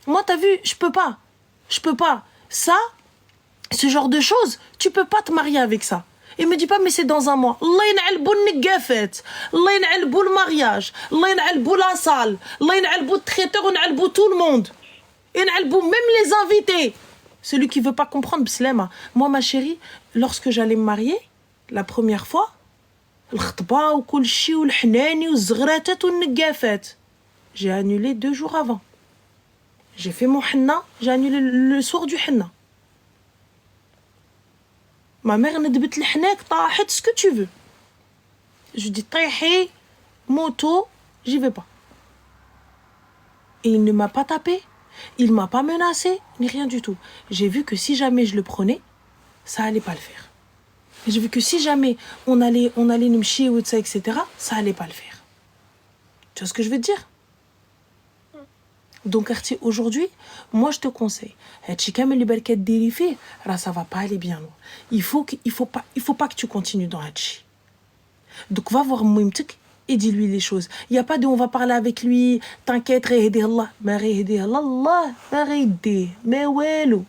Moi, t'as vu, je peux pas. Ça, ce genre de choses, tu peux pas te marier avec ça. Et me dis pas, mais c'est dans un mois. Allah yin'albou l'nigafet. Allah yin'albou le mariage. Allah yin'albou la salle. Allah yin'albou le traiteur. On yin'albou tout le monde. Yin'albou même les invités. Celui qui veut pas comprendre, bslema. Moi, ma chérie, lorsque j'allais me marier, la première fois, l'khطبة ou kulchi ou l'hnani ou zghratat ou l'nigafet. J'ai annulé 2 jours avant. J'ai fait mon henna, j'ai annulé le soir du henna. Ma mère n'a debet l'hnek, tahet ce que tu veux. Je dis tahi, moto, j'y vais pas. Et il ne m'a pas tapé, il m'a pas menacé, ni rien du tout. J'ai vu que si jamais je le prenais, ça allait pas le faire. J'ai vu que si jamais on allait nous chier ou ça, etc., ça allait pas le faire. Tu vois ce que je veux te dire? Donc, Arti, aujourd'hui, moi, je te conseille. Ça va pas aller bien loin. Il faut pas que tu continues dans Hachi. Donc, va voir Mouimtik et dis-lui les choses. Il n'y a pas de on va parler avec lui, t'inquiète, réhidi Allah. Mais réhidi Allah, réhidi, mais ouelou.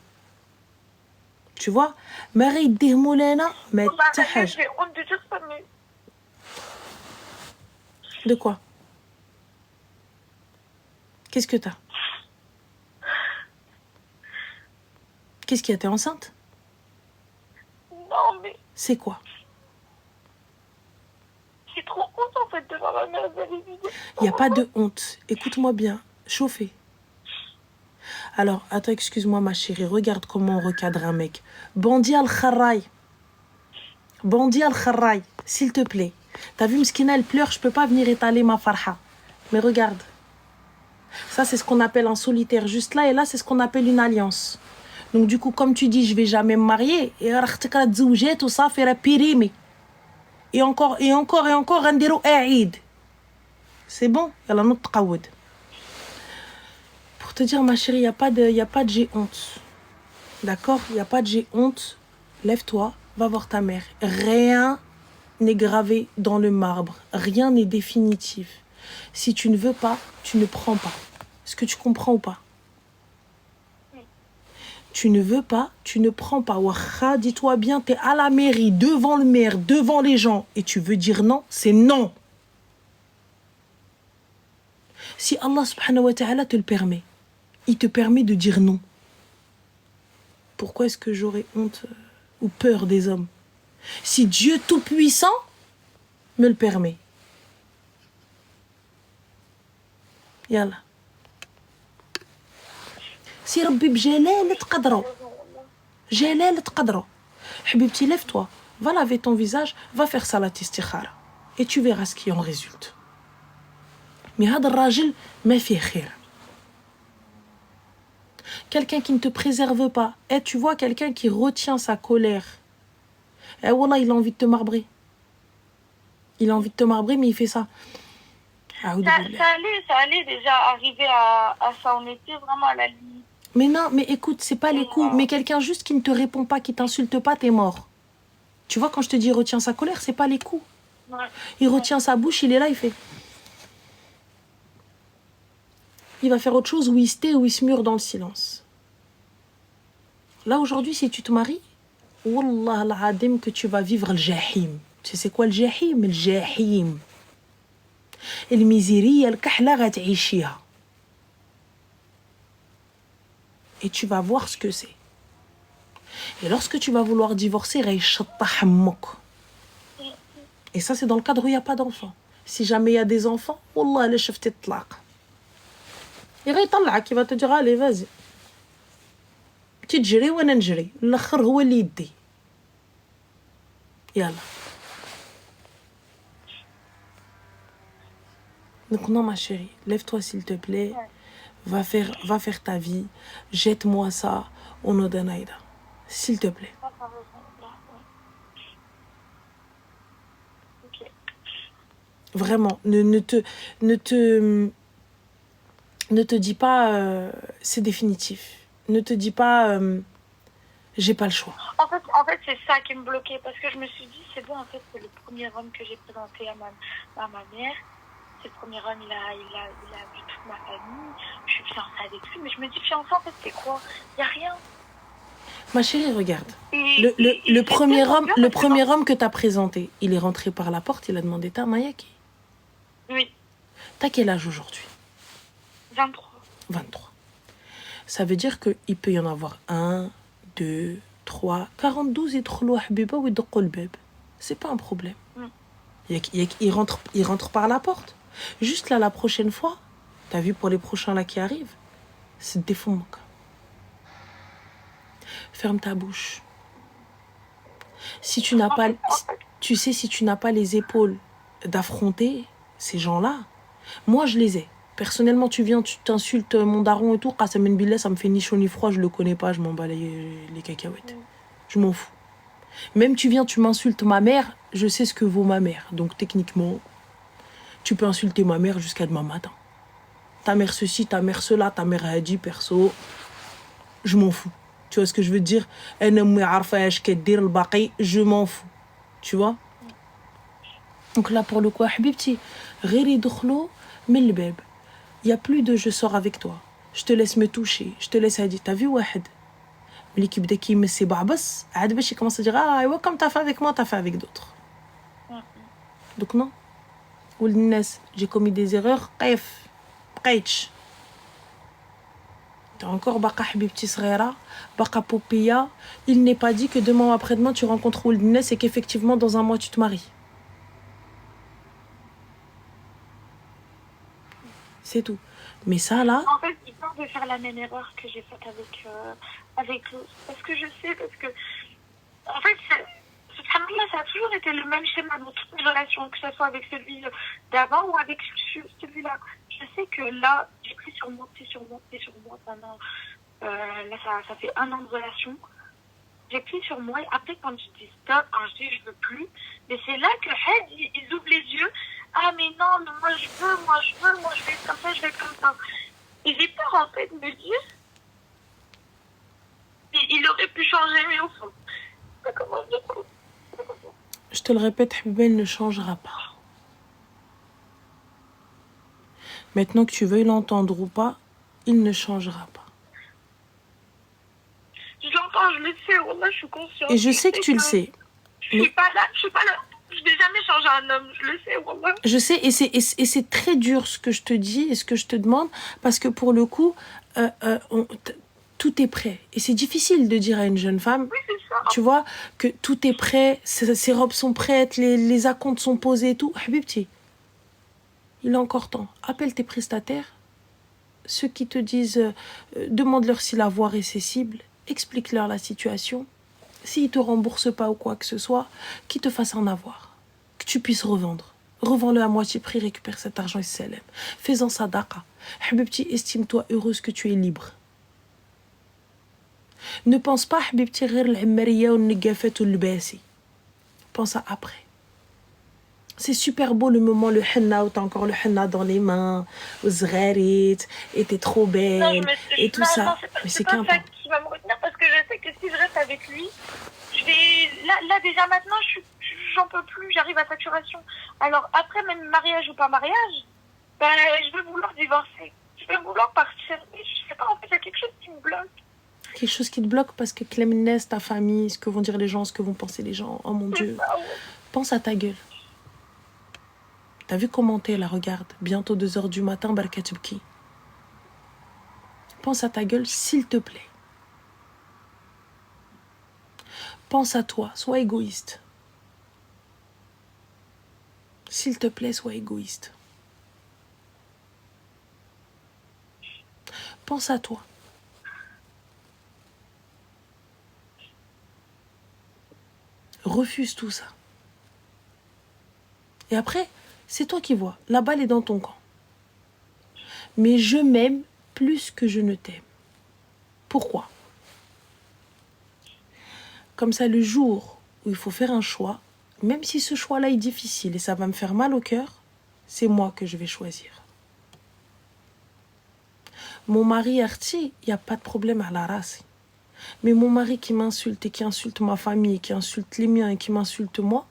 Tu vois? Mais réhidi moulena, mais tahaj. J'ai honte de dire ça, mais De quoi? Qu'est-ce que t'as? Qu'est-ce qui a? T'es enceinte? non, mais C'est quoi? j'ai trop honte en fait de voir ma mère dans les vidéos. Il n'y a pas de honte. Écoute-moi bien. Chauffez. Alors, attends, excuse-moi ma chérie. Regarde comment on recadre un mec. Bandi al-Kharraï. Bandi al-Kharraï. S'il te plaît. T'as vu, Mskina, elle pleure. Je peux pas venir étaler ma farha. Mais regarde. Ça, c'est ce qu'on appelle un solitaire. Juste là, et là, c'est ce qu'on appelle une alliance. Donc, du coup, comme tu dis, je vais jamais me marier. Et tout ça, faire un pirimi. Et encore, Randiro Aïd. C'est bon, yalla notre tqawoud. Pour te dire, ma chérie, il n'y a pas de j'ai honte. D'accord? Il n'y a pas de j'ai honte. Lève-toi, va voir ta mère. Rien n'est gravé dans le marbre. Rien n'est définitif. Si tu ne veux pas, tu ne prends pas. Est-ce que tu comprends ou pas? Tu ne veux pas, tu ne prends pas. Wacha, dis-toi bien, tu es à la mairie, devant le maire, devant les gens, et tu veux dire non, c'est non. Si Allah subhanahu wa ta'ala te le permet, il te permet de dire non. Pourquoi est-ce que j'aurais honte ou peur des hommes? Si Dieu Tout-Puissant me le permet. Yalla. Si Rabbi b'jalal tqadro. Jalal tqadro. Habibti, lève-toi. Va laver ton visage, va faire salat istikhara. Et tu verras ce qui en résulte. Mais hada rajil ma fi khir. Quelqu'un qui ne te préserve pas. Et tu vois quelqu'un qui retient sa colère. Et wallah, il a envie de te marbrer. Il a envie de te marbrer, mais il fait ça. Ça allait déjà arriver à ça. On était vraiment à la limite. Mais non, mais écoute, c'est pas les coups. Mais quelqu'un juste qui ne te répond pas, qui t'insulte pas, t'es mort. Tu vois, quand je te dis retient sa colère, c'est pas les coups. Ouais. Il retient sa bouche, il est là, il fait. Il va faire autre chose, ou il se tait, ou il se mure dans le silence. Là, aujourd'hui, si tu te maries, wallah al-adim que tu vas vivre le jahim. Tu sais c'est quoi le jahim? Le jahim. الميزيرية الكحلة غتعيشيها. Et tu vas voir ce que c'est. Et lorsque tu vas vouloir divorcer, et ça c'est dans le cadre où il n'y a pas d'enfants. Si jamais il y a des enfants, wallah, les chefs t'tlaq. Il va te dire, allez, vas-y. تجري وانا نجري الاخر هو اللي يدي. يلا. Donc non ma chérie, lève-toi s'il te plaît. Va faire ta vie. Jette-moi ça au nom de Naïda. S'il te plaît. Ok. Vraiment, ne te dis pas c'est définitif. Ne te dis pas j'ai pas le choix. En fait, c'est ça qui me bloquait. Parce que je me suis dit, c'est bon, en fait, c'est le premier homme que j'ai présenté à ma mère. C'est le premier homme, il a vu toute ma famille. Je suis fiancée avec lui. Mais je me dis, fiancée, en fait, c'est quoi? Il n'y a rien. Ma chérie, regarde. Le premier homme que tu as présenté, il est rentré par la porte, il a demandé ta Mayaki. Oui. T'as quel âge aujourd'hui? 23. 23. Ça veut dire qu'il peut y en avoir 1, 2, 3, 42 et 3 habiba ou beb. C'est pas un problème. Il rentre par la porte. Juste là, la prochaine fois, t'as vu pour les prochains là qui arrivent, c'est défend. Ferme ta bouche. Si tu n'as pas, tu sais, si tu n'as pas les épaules d'affronter ces gens-là, moi je les ai. Personnellement, tu viens, tu t'insultes mon daron et tout. Qasem Ben Billah, ça me fait ni chaud ni froid, je le connais pas, je m'en bats les cacahuètes. Je m'en fous. Même tu viens, tu m'insultes ma mère, je sais ce que vaut ma mère. Donc techniquement, tu peux insulter ma mère jusqu'à demain matin. Ta mère ceci, ta mère cela, ta mère a dit perso, je m'en fous. Tu vois ce que je veux dire? Je m'en fous. Tu vois? Donc là, pour le coup, Habibti, غير يدخلوا من الباب. Il n'y a plus de je sors avec toi. Je te laisse me toucher. Je te laisse dire. T'as vu, Wahed? L'équipe d'équipe, mais c'est Barbas. Adbesh, il commence à dire ah, ouais, comme t'as fait avec moi, t'as fait avec d'autres. Donc non. J'ai commis des erreurs. Qef. Qeitch. T'as encore Baka Habibti Srera, Baka Popia. Il n'est pas dit que demain ou après-demain, tu rencontres Ouldines et qu'effectivement, dans un mois, tu te maries. C'est tout. Mais ça, là... En fait, j'ai peur de faire la même erreur que j'ai faite avec l'autre. Parce que je sais, En fait, subhanallah, ça a toujours été le même schéma dans toutes mes relations, que ce soit avec celui d'avant ou avec celui-là. Je sais que là, j'ai pris sur moi pendant... là, ça fait 1 an de relation. J'ai pris sur moi, et après, quand je dis stop, quand je dis je veux plus, mais c'est là que ils ouvrent les yeux. Ah, mais non, mais moi je vais être comme ça, je vais être comme ça. Et j'ai peur, en fait, de me dire, il aurait pu changer, mais au fond, ça commence de coup. Je te le répète, Habibel ne changera pas. Maintenant que tu veuilles l'entendre ou pas, il ne changera pas. Je l'entends, je le sais, wallah, je suis consciente. Et je sais que tu le sais. Je suis pas là. Je n'ai jamais changé un homme, je le sais, wallah. Je sais, et c'est très dur ce que je te dis et ce que je te demande, parce que pour le coup, tout est prêt. Et c'est difficile de dire à une jeune femme, oui, c'est ça. Tu vois, que tout est prêt, ses robes sont prêtes, les acomptes sont posés et tout. Habibti, il est encore temps. Appelle tes prestataires, ceux qui te disent, demande-leur si la voie est cessible, explique-leur la situation. S'ils ne te remboursent pas ou quoi que ce soit, qu'ils te fassent en avoir. Que tu puisses revendre. Revends-le à moitié prix, récupère cet argent et salam. Fais-en sadaqa. Habibti, estime-toi heureuse que tu es libre. Ne pense pas, Habibti, غير العمرية والنقافة واللباسي. Pense à après. C'est super beau le moment, le henna, où t'as encore le henna dans les mains, aux zgharites, et t'es trop belle, et tout ça. Mais c'est qu'un ça qui va me retenir, parce que je sais que si je reste avec lui, je vais... Là déjà maintenant, j'en peux plus, j'arrive à saturation. Alors après, même mariage ou pas mariage, ben, je vais vouloir divorcer. Je vais vouloir partir. Mais je sais pas, en fait, il y a quelque chose qui me bloque. Quelque chose qui te bloque parce que Clemnes, ta famille, ce que vont dire les gens, ce que vont penser les gens. Oh mon Dieu. Ça, ouais. Pense à ta gueule. T'as vu comment t'es là, regarde. Bientôt 2h du matin, Barkatubki. Pense à ta gueule, s'il te plaît. Pense à toi, sois égoïste. S'il te plaît, sois égoïste. Pense à toi. Refuse tout ça. Et après, c'est toi qui vois. La balle est dans ton camp. Mais je m'aime plus que je ne t'aime. Pourquoi? Comme ça, le jour où il faut faire un choix, même si ce choix-là est difficile et ça va me faire mal au cœur, c'est moi que je vais choisir. Mon mari Arti, il n'y a pas de problème à la race. Mais mon mari qui m'insulte et qui insulte ma famille, qui insulte les miens et qui m'insulte moi,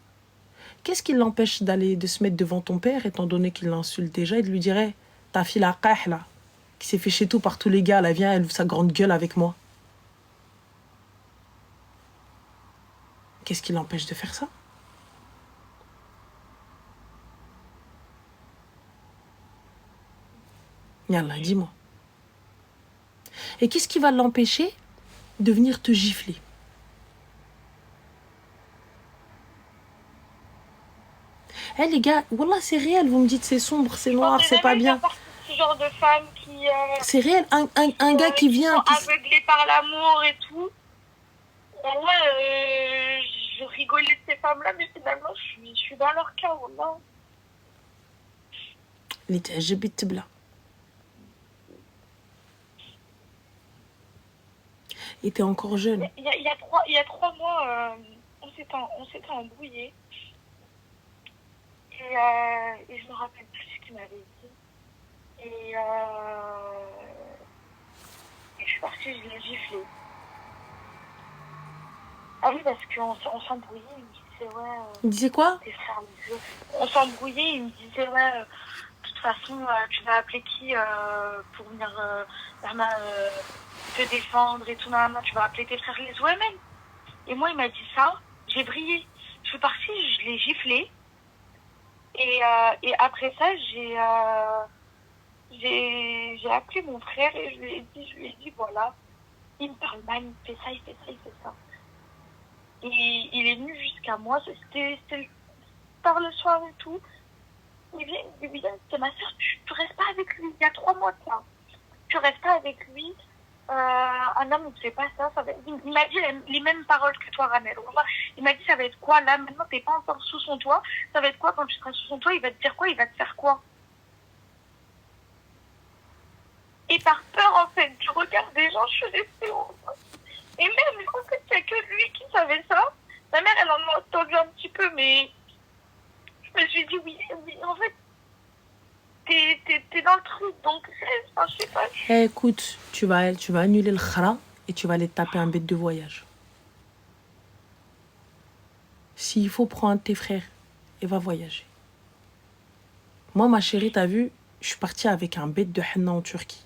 qu'est-ce qui l'empêche de se mettre devant ton père, étant donné qu'il l'insulte déjà, et de lui dire hey, ta fille la qah là, qui s'est fait chez tout par tous les gars, là, viens, elle ouvre sa grande gueule avec moi. Qu'est-ce qui l'empêche de faire ça? Yallah, dis-moi. Et qu'est-ce qui va l'empêcher de venir te gifler? Eh les gars, wallah c'est réel, vous me dites c'est sombre, c'est noir, c'est pas bien. Ce genre de femme qui... c'est réel, un gars qui vient... Qui sont aveuglés par l'amour et tout. Wallah, je rigolais de ces femmes-là, mais finalement je suis dans leur cas, wallah. اللي تعجب يتبلع. Et t'es encore jeune. Il y a 3 mois, on s'était embrouillés. Et je me rappelle plus ce qu'il m'avait dit. Et je suis partie, je l'ai giflé. Ah oui, parce qu'on s'embrouillait, il me disait, ouais... Il disait quoi? tes frères les yeux. On s'embrouillait, il me disait, ouais, de toute façon, tu vas appeler qui pour venir te défendre et tout, tu vas appeler tes frères les OML. Et moi, il m'a dit ça, j'ai brillé. Je suis partie, je l'ai giflé. Et après ça, j'ai appelé mon frère et je lui ai dit, voilà, il me parle mal, il fait ça, il fait ça, il fait ça. Et il est venu jusqu'à moi, c'était tard le soir et tout. Il vient, il me dit, c'est ma soeur, tu restes pas avec lui, il y a 3 mois de ça. Tu restes pas avec lui, un homme ne fait pas ça. Il m'a dit les mêmes paroles que toi, Ramel. Il m'a dit, ça va être quoi là, maintenant t'es pas encore sous son toit, ça va être quoi quand tu seras sous son toit, il va te dire quoi, il va te faire quoi. Et par peur, en fait, du regard des gens, je suis restée au... Et même, en fait, il n'y a que lui qui savait ça. Ma mère, elle en a entendu un petit peu, mais je me suis dit, oui, en fait, t'es dans le truc, donc, je sais pas. Écoute, tu vas annuler le khara et tu vas aller taper un bête de voyage. S'il faut, prends un de tes frères et va voyager. Moi, ma chérie, t'as vu, je suis partie avec un bête de henna en Turquie.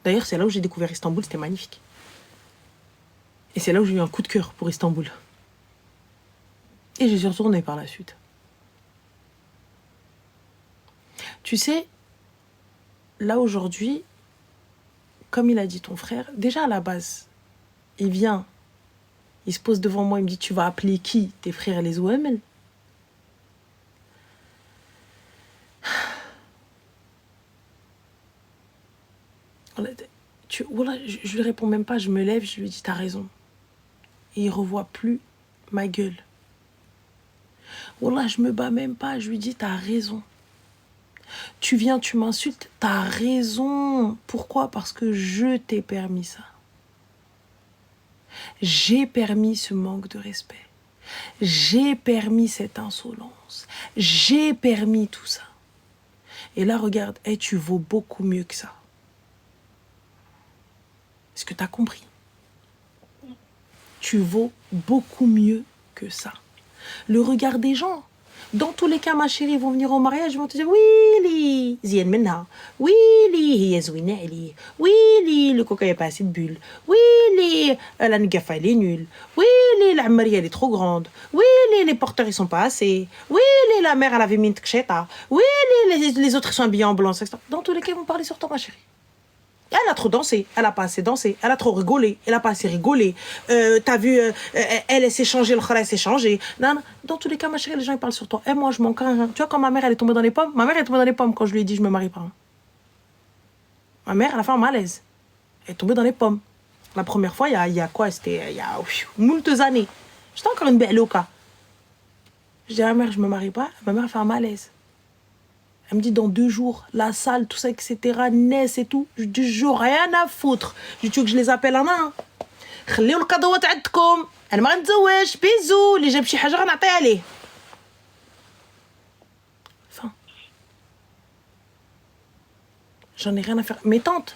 D'ailleurs, c'est là où j'ai découvert Istanbul, c'était magnifique. Et c'est là où j'ai eu un coup de cœur pour Istanbul. Et je suis retournée par la suite. Tu sais, là aujourd'hui, comme il a dit ton frère, déjà à la base, il vient, il se pose devant moi, il me dit, tu vas appeler qui? Tes frères les OML? Je lui réponds même pas, je me lève, je lui dis, t'as raison. Et il revoit plus ma gueule. Wallah, je me bats même pas, je lui dis, t'as raison. Tu viens, tu m'insultes, t'as raison. Pourquoi? Parce que je t'ai permis ça. J'ai permis ce manque de respect. J'ai permis cette insolence. J'ai permis tout ça. Et là, regarde, tu vaux beaucoup mieux que ça. Est-ce que t'as compris? Tu vaux beaucoup mieux que ça. Le regard des gens. Dans tous les cas, ma chérie, ils vont venir au mariage, ils vont te dire oui, زين منها. Oui, هي زوينة عليه. Oui, le coca, il n'y a pas assez de bulles. Oui, la nagafa, elle est nulle. Oui, la Ammaria, elle est trop grande. Oui, les porteurs, ils sont pas assez. Oui, la mère, elle avait mis une tcheta. Oui, les autres, ils sont habillés en blanc. Dans tous les cas, ils vont parler sur toi, ma chérie. Elle a trop dansé, elle a pas assez dansé, elle a trop rigolé, elle a pas assez rigolé. T'as vu, elle s'est changée, le khara s'est changé. Dans tous les cas, ma chérie, les gens ils parlent sur toi. Et moi, je m'en crains. Tu vois, quand ma mère elle est tombée dans les pommes, ma mère est tombée dans les pommes quand je lui ai dit je me marie pas. Ma mère, elle a fait un malaise. Elle est tombée dans les pommes. La première fois, il y a quoi? C'était il y a moultes années. J'étais encore une belle oka. Je dis à ma mère, je me marie pas. Ma mère a fait un malaise. Elle me dit dans 2 jours, la salle, tout ça, etc., naissent et tout. Je dis, j'ai rien à foutre. Je dis, tu veux que je les appelle en un? خليو القضوات عندكم. انا ما غنتزوج بيزو اللي جاب شي حاجه غنعطيها عليه. Enfin. J'en ai rien à faire. Mes tantes.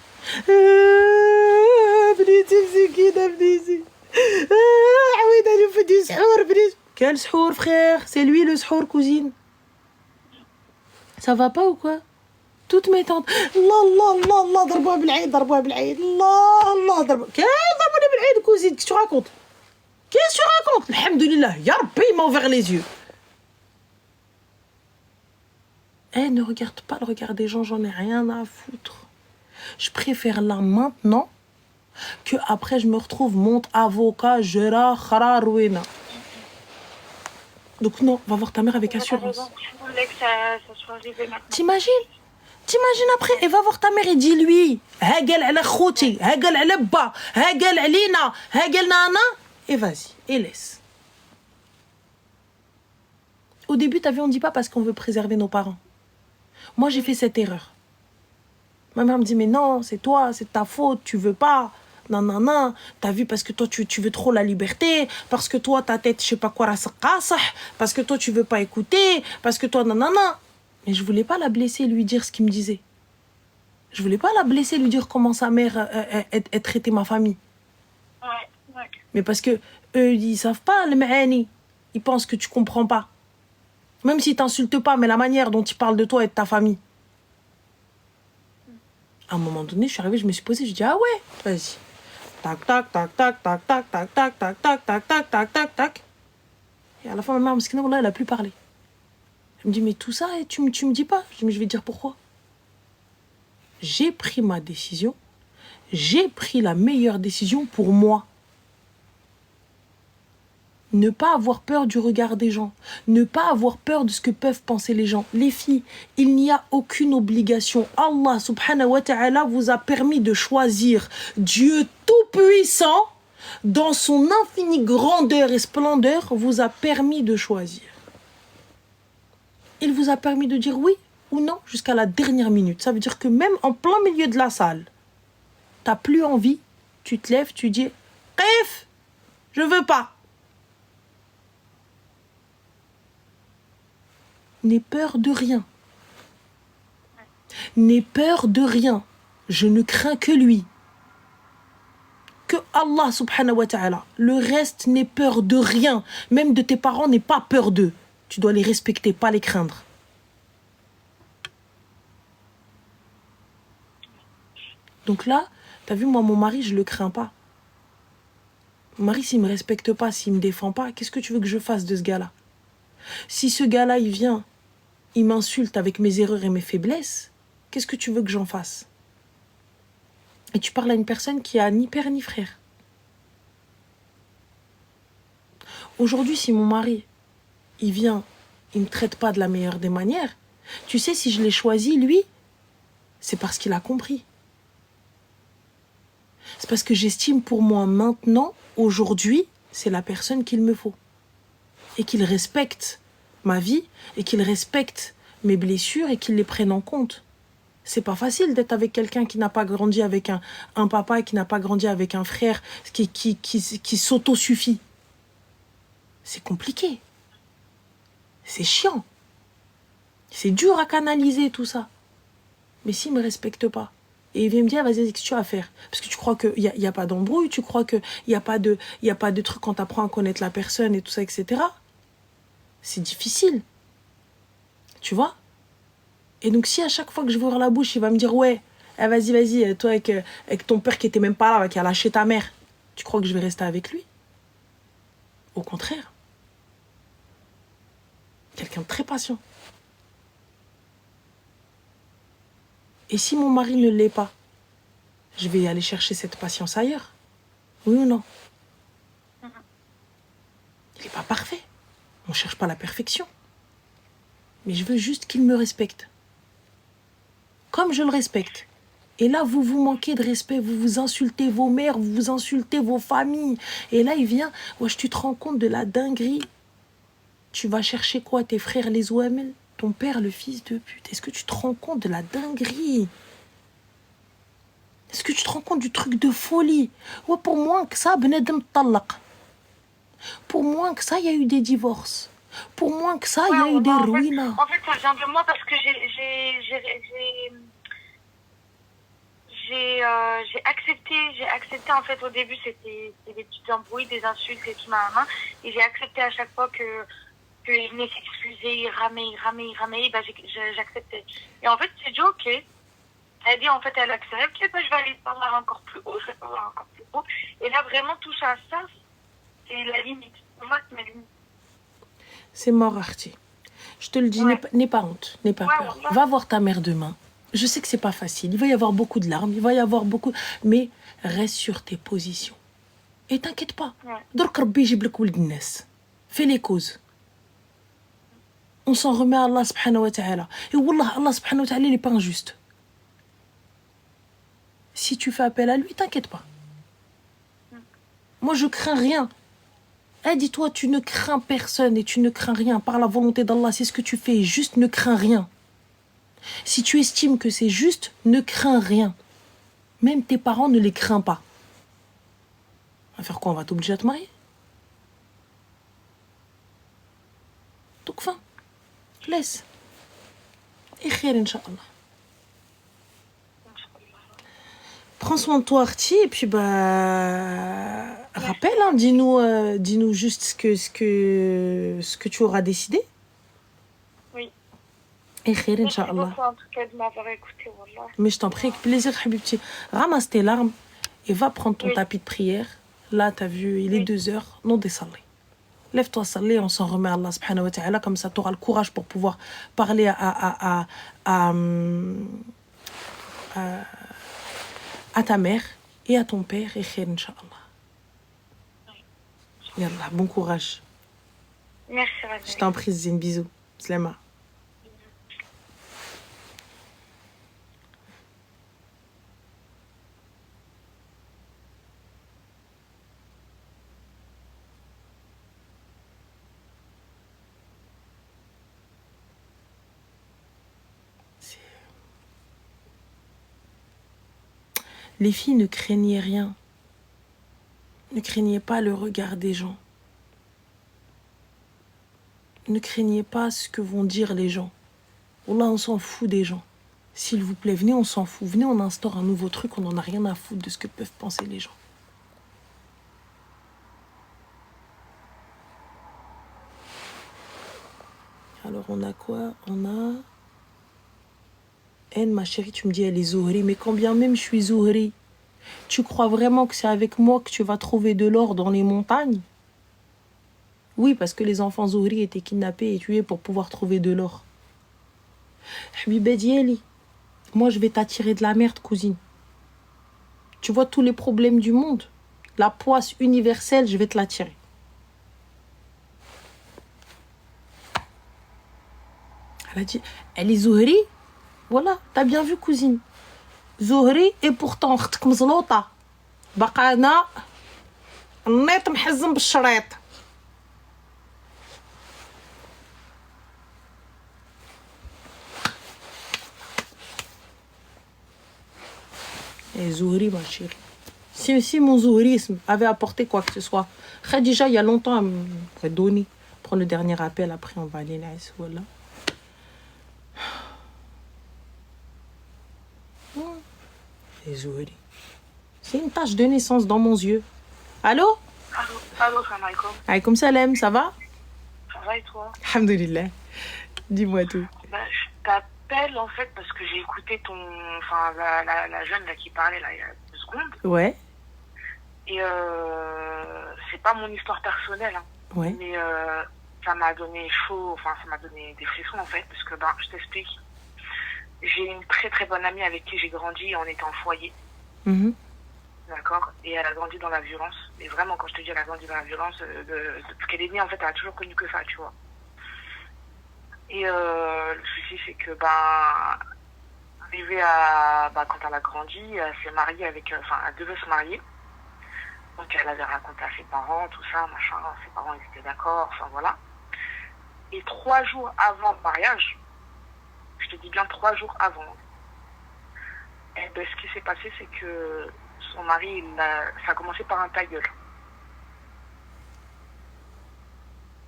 بنيتي مسكينه بنيتي. عويد عليه في دي سحور بنيتي. Quel سحور frère? C'est lui le سحور cousine. Ça va pas ou quoi? Toutes mes tantes. Allah, ضربوها بالعيد. Allah, ضربوها. Quel ضربونا بالعيد cousine? Qu'est-ce que tu racontes? Qu'est-ce que tu racontes? Alhamdoulilah, Ya Rabbi, il m'a ouvert les yeux. Ne regarde pas le regard des gens, j'en ai rien à foutre. Je préfère là maintenant que après je me retrouve monte avocat, Gera, Khara, Rouena. Donc non, va voir ta mère avec assurance. Je voulais que ça soit arrivé maintenant. T'imagines après, et va voir ta mère et dis-lui ها قال على خوتي, ها قال على با, ها قال علينا, ها قال نانا, et vas-y, et laisse. Au début, t'as vu, on dit pas parce qu'on veut préserver nos parents. Moi, j'ai fait cette erreur. Ma mère me dit, mais non, c'est toi, c'est ta faute, tu veux pas. non, non, non, t'as vu, parce que toi, tu veux trop la liberté, parce que toi, ta tête, je sais pas quoi, parce que toi, tu veux pas écouter, parce que toi, non, non, non. Mais je voulais pas la blesser, lui dire ce qu'il me disait. Je voulais pas la blesser, lui dire comment sa mère elle traitait ma famille. Ouais. Mais parce que eux, ils savent pas, le ma'ani. Ils pensent que tu comprends pas. Même s'ils t'insultent pas, mais la manière dont ils parlent de toi et de ta famille. À un moment donné, je suis arrivée, je me suis posée, je dis ah ouais, vas-y. Tac, tac, tac, tac, tac, tac, tac, tac, tac, tac, tac, tac, tac, tac, tac. Et à la fin, ma mère, Mskina, elle a plus parlé. Elle me dit, mais tout ça, et tu me dis pas. Je dis, mais je vais te dire pourquoi. J'ai pris ma décision. J'ai pris la meilleure décision pour moi. Ne pas avoir peur du regard des gens. Ne pas avoir peur de ce que peuvent penser les gens. Les filles, il n'y a aucune obligation. Allah subhanahu wa ta'ala vous a permis de choisir. Dieu tout-puissant, dans son infinie grandeur et splendeur, vous a permis de choisir. Il vous a permis de dire oui ou non jusqu'à la dernière minute. Ça veut dire que même en plein milieu de la salle, t'as plus envie, tu te lèves, tu dis « Qif, je veux pas ». N'aie peur de rien. N'aie peur de rien. Je ne crains que lui. Que Allah subhanahu wa ta'ala. Le reste n'ait peur de rien. Même de tes parents, n'aie pas peur d'eux. Tu dois les respecter, pas les craindre. Donc là, t'as vu, moi, mon mari, je le crains pas. Mon mari, s'il me respecte pas, s'il me défend pas, qu'est-ce que tu veux que je fasse de ce gars-là? Si ce gars-là, il vient, il m'insulte avec mes erreurs et mes faiblesses, qu'est-ce que tu veux que j'en fasse? Et tu parles à une personne qui a ni père ni frère. Aujourd'hui, si mon mari, il vient, il ne me traite pas de la meilleure des manières, tu sais, si je l'ai choisi, lui, c'est parce qu'il a compris. C'est parce que j'estime pour moi maintenant, aujourd'hui, c'est la personne qu'il me faut. Et qu'il respecte ma vie, et qu'il respecte mes blessures, et qu'il les prenne en compte. C'est pas facile d'être avec quelqu'un qui n'a pas grandi avec un papa, et qui n'a pas grandi avec un frère, qui s'auto-suffit. C'est compliqué. C'est chiant. C'est dur à canaliser tout ça. Mais s'il me respecte pas, et il vient me dire, vas-y, qu'est-ce que tu vas faire? Parce que tu crois qu'il n'y a pas d'embrouille, tu crois qu'il n'y a pas de truc quand tu apprends à connaître la personne et tout ça, etc. C'est difficile. Tu vois? Et donc, si à chaque fois que je vais ouvrir la bouche, il va me dire, ouais, vas-y, toi avec ton père qui était même pas là, qui a lâché ta mère, tu crois que je vais rester avec lui? Au contraire. Quelqu'un de très patient. Et si mon mari ne l'est pas, je vais aller chercher cette patience ailleurs. Oui ou non? Il n'est pas parfait. On ne cherche pas la perfection. Mais je veux juste qu'il me respecte. Comme je le respecte. Et là, vous vous manquez de respect, vous vous insultez vos mères, vous vous insultez vos familles. Et là, il vient, wesh, tu te rends compte de la dinguerie. Tu vas chercher quoi, tes frères, les OML? Ton père, le fils de pute. Est-ce que tu te rends compte de la dinguerie? Est-ce que tu te rends compte du truc de folie? Ouais, pour moins que ça, benedem talaq. Pour moins que ça, il y a eu des divorces. Pour moins que ça, il y a eu des ruines. En fait, ça vient de moi parce que j'ai accepté en fait au début c'était des petites embrouilles, des insultes et tout et j'ai accepté à chaque fois qu'il venait s'excuser, il ramait, bah j'acceptais. Et en fait, j'ai dit ok. Elle dit en fait elle accepte, et ben je vais aller parler encore plus haut, Et là vraiment tout ça, c'est la limite. Pour moi, c'est ma limite. C'est mort, Arti. Je te le dis, Ouais. n'aie pas honte, n'aie pas peur. Ouais. Va voir ta mère demain. Je sais que c'est pas facile. Il va y avoir beaucoup de larmes, il va y avoir beaucoup... Mais reste sur tes positions. Et t'inquiète pas. Dork Rabbi yjib lak ouled nnas. Fais les causes. On s'en remet à Allah subhanahu wa ta'ala. Et wallah, Allah subhanahu wa ta'ala, il n'est pas injuste. Si tu fais appel à lui, t'inquiète pas. Moi, je crains rien. Dis-toi, tu ne crains personne et tu ne crains rien. Par la volonté d'Allah, c'est ce que tu fais. Juste ne crains rien. Si tu estimes que c'est juste, ne crains rien. Même tes parents ne les crains pas. va faire quoi? On va t'obliger à te marier. Donc, fin. Laisse. Et khair, Inch'Allah. Prends soin de toi, Arti, et puis rappelle, hein, dis-nous juste ce que tu auras décidé. Oui. Et khair, Merci Inch'Allah. beaucoup en tout cas de m'avoir écouté, wallah. Mais je t'en prie, avec plaisir, Habibti. Ramasse tes larmes et va prendre ton tapis de prière. Là, t'as vu, il est 2h. Non, descends. Lève-toi, salé, on s'en remet à Allah subhanahu wa ta'ala. Comme ça, tu auras le courage pour pouvoir parler à ta mère et à ton père. Et khair, Inch'Allah. Yallah, bon courage. Merci, Je Razali. t'en prie, Zine, bisous. Slema. Les filles ne craignaient rien. Ne craignez pas le regard des gens. Ne craignez pas ce que vont dire les gens. Wallah, on s'en fout des gens. S'il vous plaît, venez, on s'en fout. Venez, on instaure un nouveau truc, on n'en a rien à foutre de ce que peuvent penser les gens. Alors, on a quoi? On a... Anne, ma chérie, tu me dis, elle est Zohri. Mais quand bien même je suis Zohri, tu crois vraiment que c'est avec moi que tu vas trouver de l'or dans les montagnes? Oui, parce que les enfants Zohri étaient kidnappés et tués pour pouvoir trouver de l'or. Habiba Dieli, moi je vais t'attirer de la merde, cousine. Tu vois tous les problèmes du monde, la poisse universelle, je vais te l'attirer. Elle a dit, elle est Zohri? Voilà, t'as bien vu, cousine. Zohri et pourtant اختك مزلوطة. بقى أنا النيط محزم بالشريط. Et Zohri, ma chérie. Si mon Zohrisme avait apporté quoi que ce soit, Khadija, il y a longtemps, elle m'aurait donné. Prends le dernier appel, après on va aller là. Voilà. Et Zohri. C'est une tache de naissance dans mon yeux. Allô? Allô, salam alaikum. Alaykoum salam, ça va? Ça va et toi? Alhamdoulilah. Dis-moi tout. Je t'appelle en fait parce que j'ai écouté la jeune là qui parlait là il y a 2 secondes. Ouais. Et c'est pas mon histoire personnelle, hein. Ouais. Mais ça m'a donné chaud, ça m'a donné des frissons en fait, parce que je t'explique. J'ai une très très bonne amie avec qui j'ai grandi, on était en foyer. Mhm. D'accord? Et elle a grandi dans la violence. Et vraiment, quand je te dis elle a grandi dans la violence, depuis qu'elle est née, en fait, elle a toujours connu que ça, tu vois. Et le souci, c'est que, arrivée à, quand elle a grandi, elle s'est mariée avec, elle devait se marier. Donc, elle avait raconté à ses parents, tout ça, machin. Ses parents, ils étaient d'accord, voilà. Et 3 jours avant le mariage, je te dis bien 3 jours avant, ce qui s'est passé, c'est que son mari, ça a commencé par un ta gueule.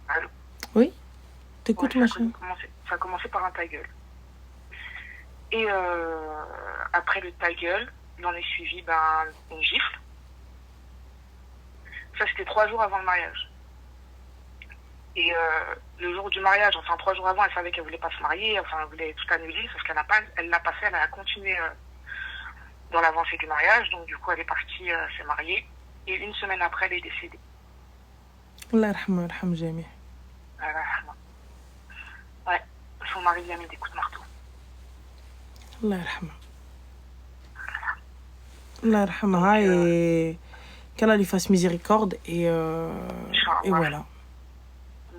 Allô? Oui. T'écoutes, machin. Ça a commencé par un ta gueule. Et après le ta gueule, il en est suivi une gifle. Ça, c'était 3 jours avant le mariage. Et le jour du mariage, 3 jours avant, elle savait qu'elle voulait pas se marier, elle voulait tout annuler, sauf qu'elle l'a pas fait, elle a continué dans l'avancée du mariage. Donc du coup, elle est partie se marier. Et 1 semaine après, elle est décédée. Allah yarhamha, yarham jami'. Ouais, son mari lui a mis des coups de marteau. Allah yarhamha. Allah yarhamha et qu'Allah lui fasse miséricorde et voilà.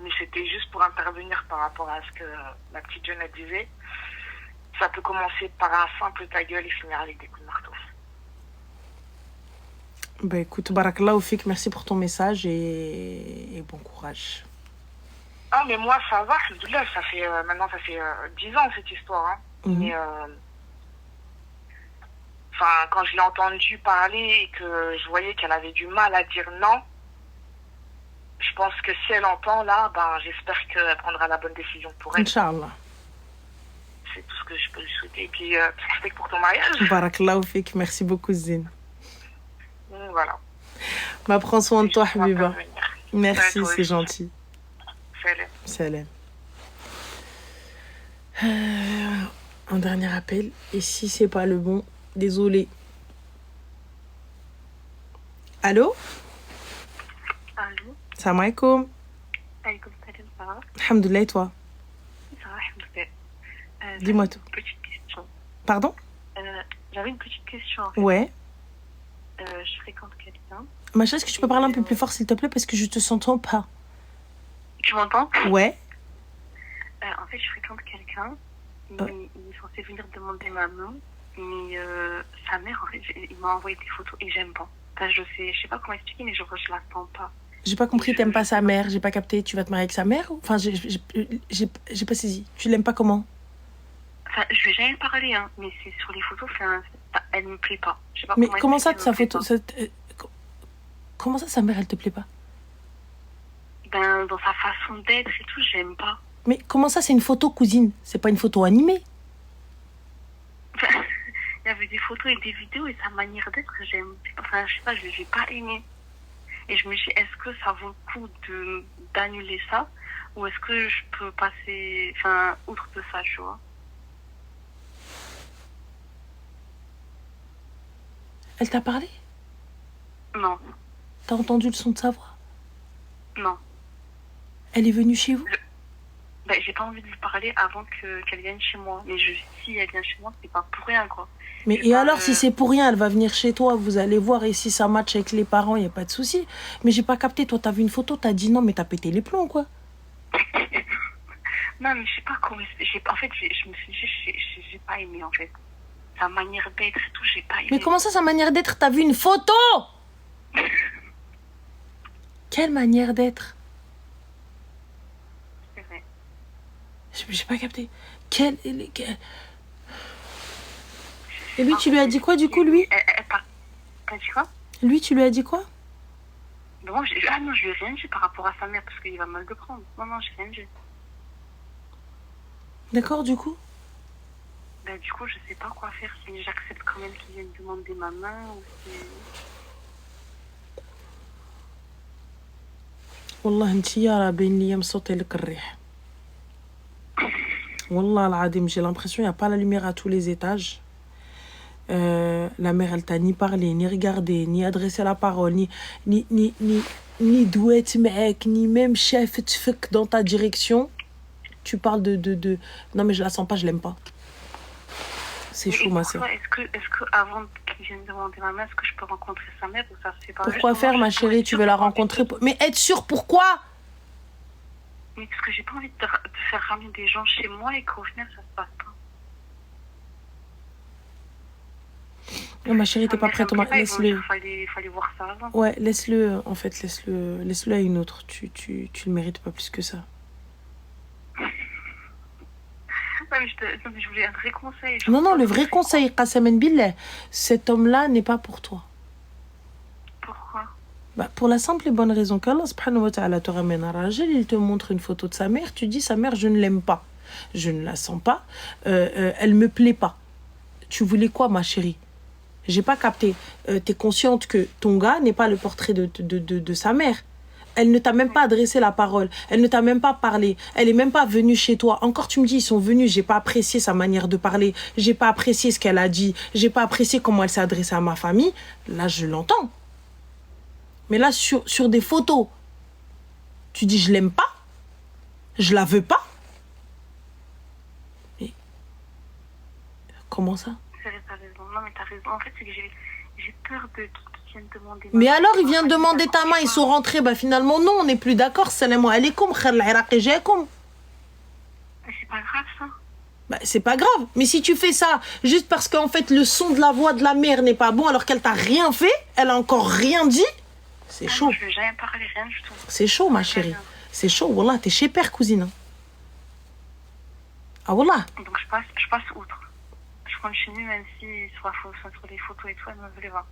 Mais c'était juste pour intervenir par rapport à ce que la petite jeune elle disait. Ça peut commencer par un simple ta gueule et finir avec des coups de marteau. Écoute, barakallahu fik, merci pour ton message et bon courage. Ah, mais moi, ça va, alhamdoulilah, maintenant, ça fait 10 ans, cette histoire. Hein. Mais Enfin, quand je l'ai entendue parler et que je voyais qu'elle avait du mal à dire non, je pense que si elle entend là, ben, j'espère qu'elle prendra la bonne décision pour elle. Inch'Allah. C'est tout ce que je peux lui souhaiter. Et puis, respect pour ton mariage. Barakallahu fik. Merci beaucoup, Zine. Voilà. Bah, prends soin de toi, C'est juste pour Habiba. intervenir. Merci, Ouais, toi c'est aussi. gentil. Salut. Salam. Un dernier appel. Et si c'est pas le bon, désolé. Allô? Allô? Salam alaikum. Alaykoum salam, ça va? Alhamdoulilah, et toi? Ça va, alhamdoulilah. Dis-moi tout. J'avais une petite question. Pardon? J'avais une petite question, en fait. Ouais. Je fréquente quelqu'un. Macha, est-ce que tu peux parler un peu plus fort, s'il te plaît, parce que je te s'entends pas. Tu m'entends? Ouais. En fait, je fréquente quelqu'un. Il est censé venir demander ma main. Mais sa mère, en fait, il m'a envoyé des photos et j'aime pas. Enfin, je sais pas comment expliquer, mais je la sens pas. J'ai pas compris, t'aimes pas sa mère, j'ai pas capté. Tu vas te marier avec sa mère? Enfin, j'ai pas saisi. Tu l'aimes pas comment? Enfin, je lui ai jamais parlé, hein, mais c'est sur les photos, elle me plaît pas. Je sais pas Mais comment comment ça, expliquer, sa elle me plaît photo... Comment ça, sa mère, elle te plaît pas? pas. Ben, dans sa façon d'être et tout, j'aime pas. Mais comment ça, c'est une photo, cousine? C'est pas une photo animée? Enfin, il y avait des photos et des vidéos et sa manière d'être, enfin, je sais pas, je l'ai pas aimé. Et je me dis, est-ce que ça vaut le coup d'annuler ça? Ou est-ce que je peux passer, enfin, outre de ça, tu vois? Elle t'a parlé? Non, T'as entendu le son de sa voix? non. Elle est venue chez vous? Ben, j'ai pas envie de lui parler avant qu'elle vienne chez moi. Mais si elle vient chez moi, c'est pas pour rien, quoi. Mais et alors, si c'est pour rien, elle va venir chez toi, vous allez voir, et si ça match avec les parents, y a pas de souci. Mais j'ai pas capté, toi, t'as vu une photo, t'as dit non, mais t'as pété les plombs, quoi. Non, mais je sais pas comment... En fait, je me suis dit, j'ai pas aimé, en fait. Sa manière d'être et tout, j'ai pas aimé. Mais comment ça, sa manière d'être? T'as vu une photo? Quelle manière d'être? C'est vrai. J'ai pas capté. Quelle... Et lui, tu lui as dit quoi, du coup, lui? T'as dit quoi? Lui, tu lui as dit quoi? Non, je lui ai rien dit par rapport à sa mère, parce qu'il va mal le prendre. Non, j'ai rien dit. D'accord, du coup? Ben, du coup, je sais pas quoi faire, si j'accepte quand même qu'il vienne demander ma main, ou si... والله انت يا باين لي مصوتي لك الريح. والله العظيم, j'ai l'impression il y a pas la lumière à tous les étages. La mère, elle t'a ni parlé, ni regardé, ni adressé la parole, ni douette mec, ni même chef tfek dans ta direction. Tu parles de... Non mais je la sens pas, je l'aime pas. C'est chaud, ma soeur. Est-ce que avant qu'il vienne demander ma mère, est-ce que je peux rencontrer sa mère ou ça se fait pas? Pourquoi faire, ma chérie? Tu veux la rencontrer Mais être sûre, pourquoi? Mais parce que j'ai pas envie de faire ramener des gens chez moi et qu'au final ça se passe pas. Non, ma chérie, t'es pas prête, laisse-le. Il fallait voir ça avant. Ouais, laisse-le, en fait, laisse-le à une autre. Tu le mérites pas plus que ça. Ouais, mais je voulais un vrai conseil. Non, le vrai conseil, Qasamen Billah, cet homme-là n'est pas pour toi. Pourquoi? Bah, pour la simple et bonne raison qu'Allah subhanahu wa ta'ala te ramène un rajel, il te montre une photo de sa mère, tu dis sa mère, je ne l'aime pas, je ne la sens pas, elle me plaît pas. Tu voulais quoi, ma chérie? J'ai pas capté. T'es consciente que ton gars n'est pas le portrait de sa mère. Elle ne t'a même pas adressé la parole. Elle ne t'a même pas parlé. Elle est même pas venue chez toi. Encore, tu me dis, ils sont venus. J'ai pas apprécié sa manière de parler. J'ai pas apprécié ce qu'elle a dit. J'ai pas apprécié comment elle s'est adressée à ma famille. Là, je l'entends. Mais là, sur des photos, tu dis, je l'aime pas. Je la veux pas. Mais comment ça? T'as raison. Non, mais t'as raison. En fait, c'est que j'ai peur de qu'ils viennent demander... Mais alors, ils viennent demander ta main, ils sont rentrés. Bah finalement, non, on n'est plus d'accord. Salam alaikum, khal l'Iraqi jaikum. C'est pas grave, ça. Bah, c'est pas grave. Mais si tu fais ça, juste parce qu'en fait, le son de la voix de la mère n'est pas bon, alors qu'elle t'a rien fait, elle a encore rien dit, c'est chaud. Je lui ai jamais parlé, rien du tout. C'est chaud, ma chérie. C'est chaud. Wallah, t'es chez père, cousine. Ah, wallah. Donc, je passe outre. Je continue, même si sur les photos et tout, elle me veut les voir.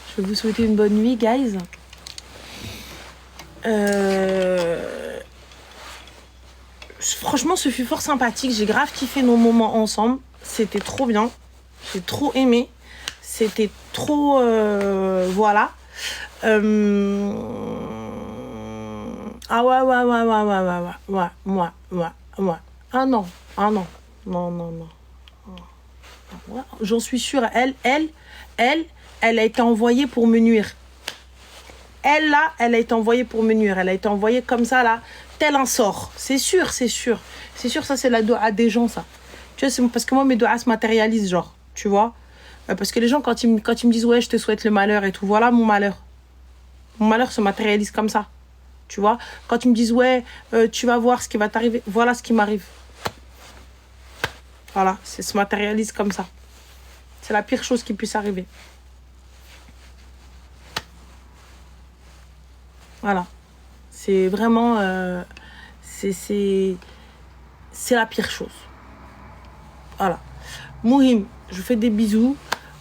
Je vais vous souhaiter une bonne nuit, guys. Franchement, ce fut fort sympathique. J'ai grave kiffé nos moments ensemble. C'était trop bien. J'ai trop aimé. C'était trop... voilà. Ah ouais. Ah non. Non. Ouais. J'en suis sûre. Elle a été envoyée pour me nuire. Elle, là, elle a été envoyée pour me nuire. Elle a été envoyée comme ça, là, tel un sort. C'est sûr. C'est sûr, ça, c'est la doua des gens, ça. Tu vois, c'est parce que moi, mes douas se matérialisent, genre, tu vois. Parce que les gens, quand ils me disent, ouais, je te souhaite le malheur et tout, voilà mon malheur. Mon malheur se matérialise comme ça, tu vois. Quand ils me disent, ouais, tu vas voir ce qui va t'arriver, voilà ce qui m'arrive. Voilà, ça se matérialise comme ça. C'est la pire chose qui puisse arriver. Voilà. C'est vraiment... c'est la pire chose. Voilà. Mouhim, je vous fais des bisous.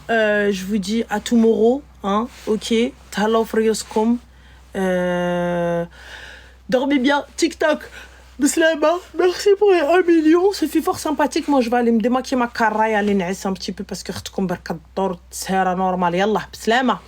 Je vous dis à tomorrow. Hein, ok. Tahalla friyoskom. Dormez bien. TikTok. Bislama. Merci pour les 1 million. Ça fait fort sympathique. Moi, je vais aller me démaquiller ma carraille. Aller un petit peu parce que je suis normal. Yallah. Bislama.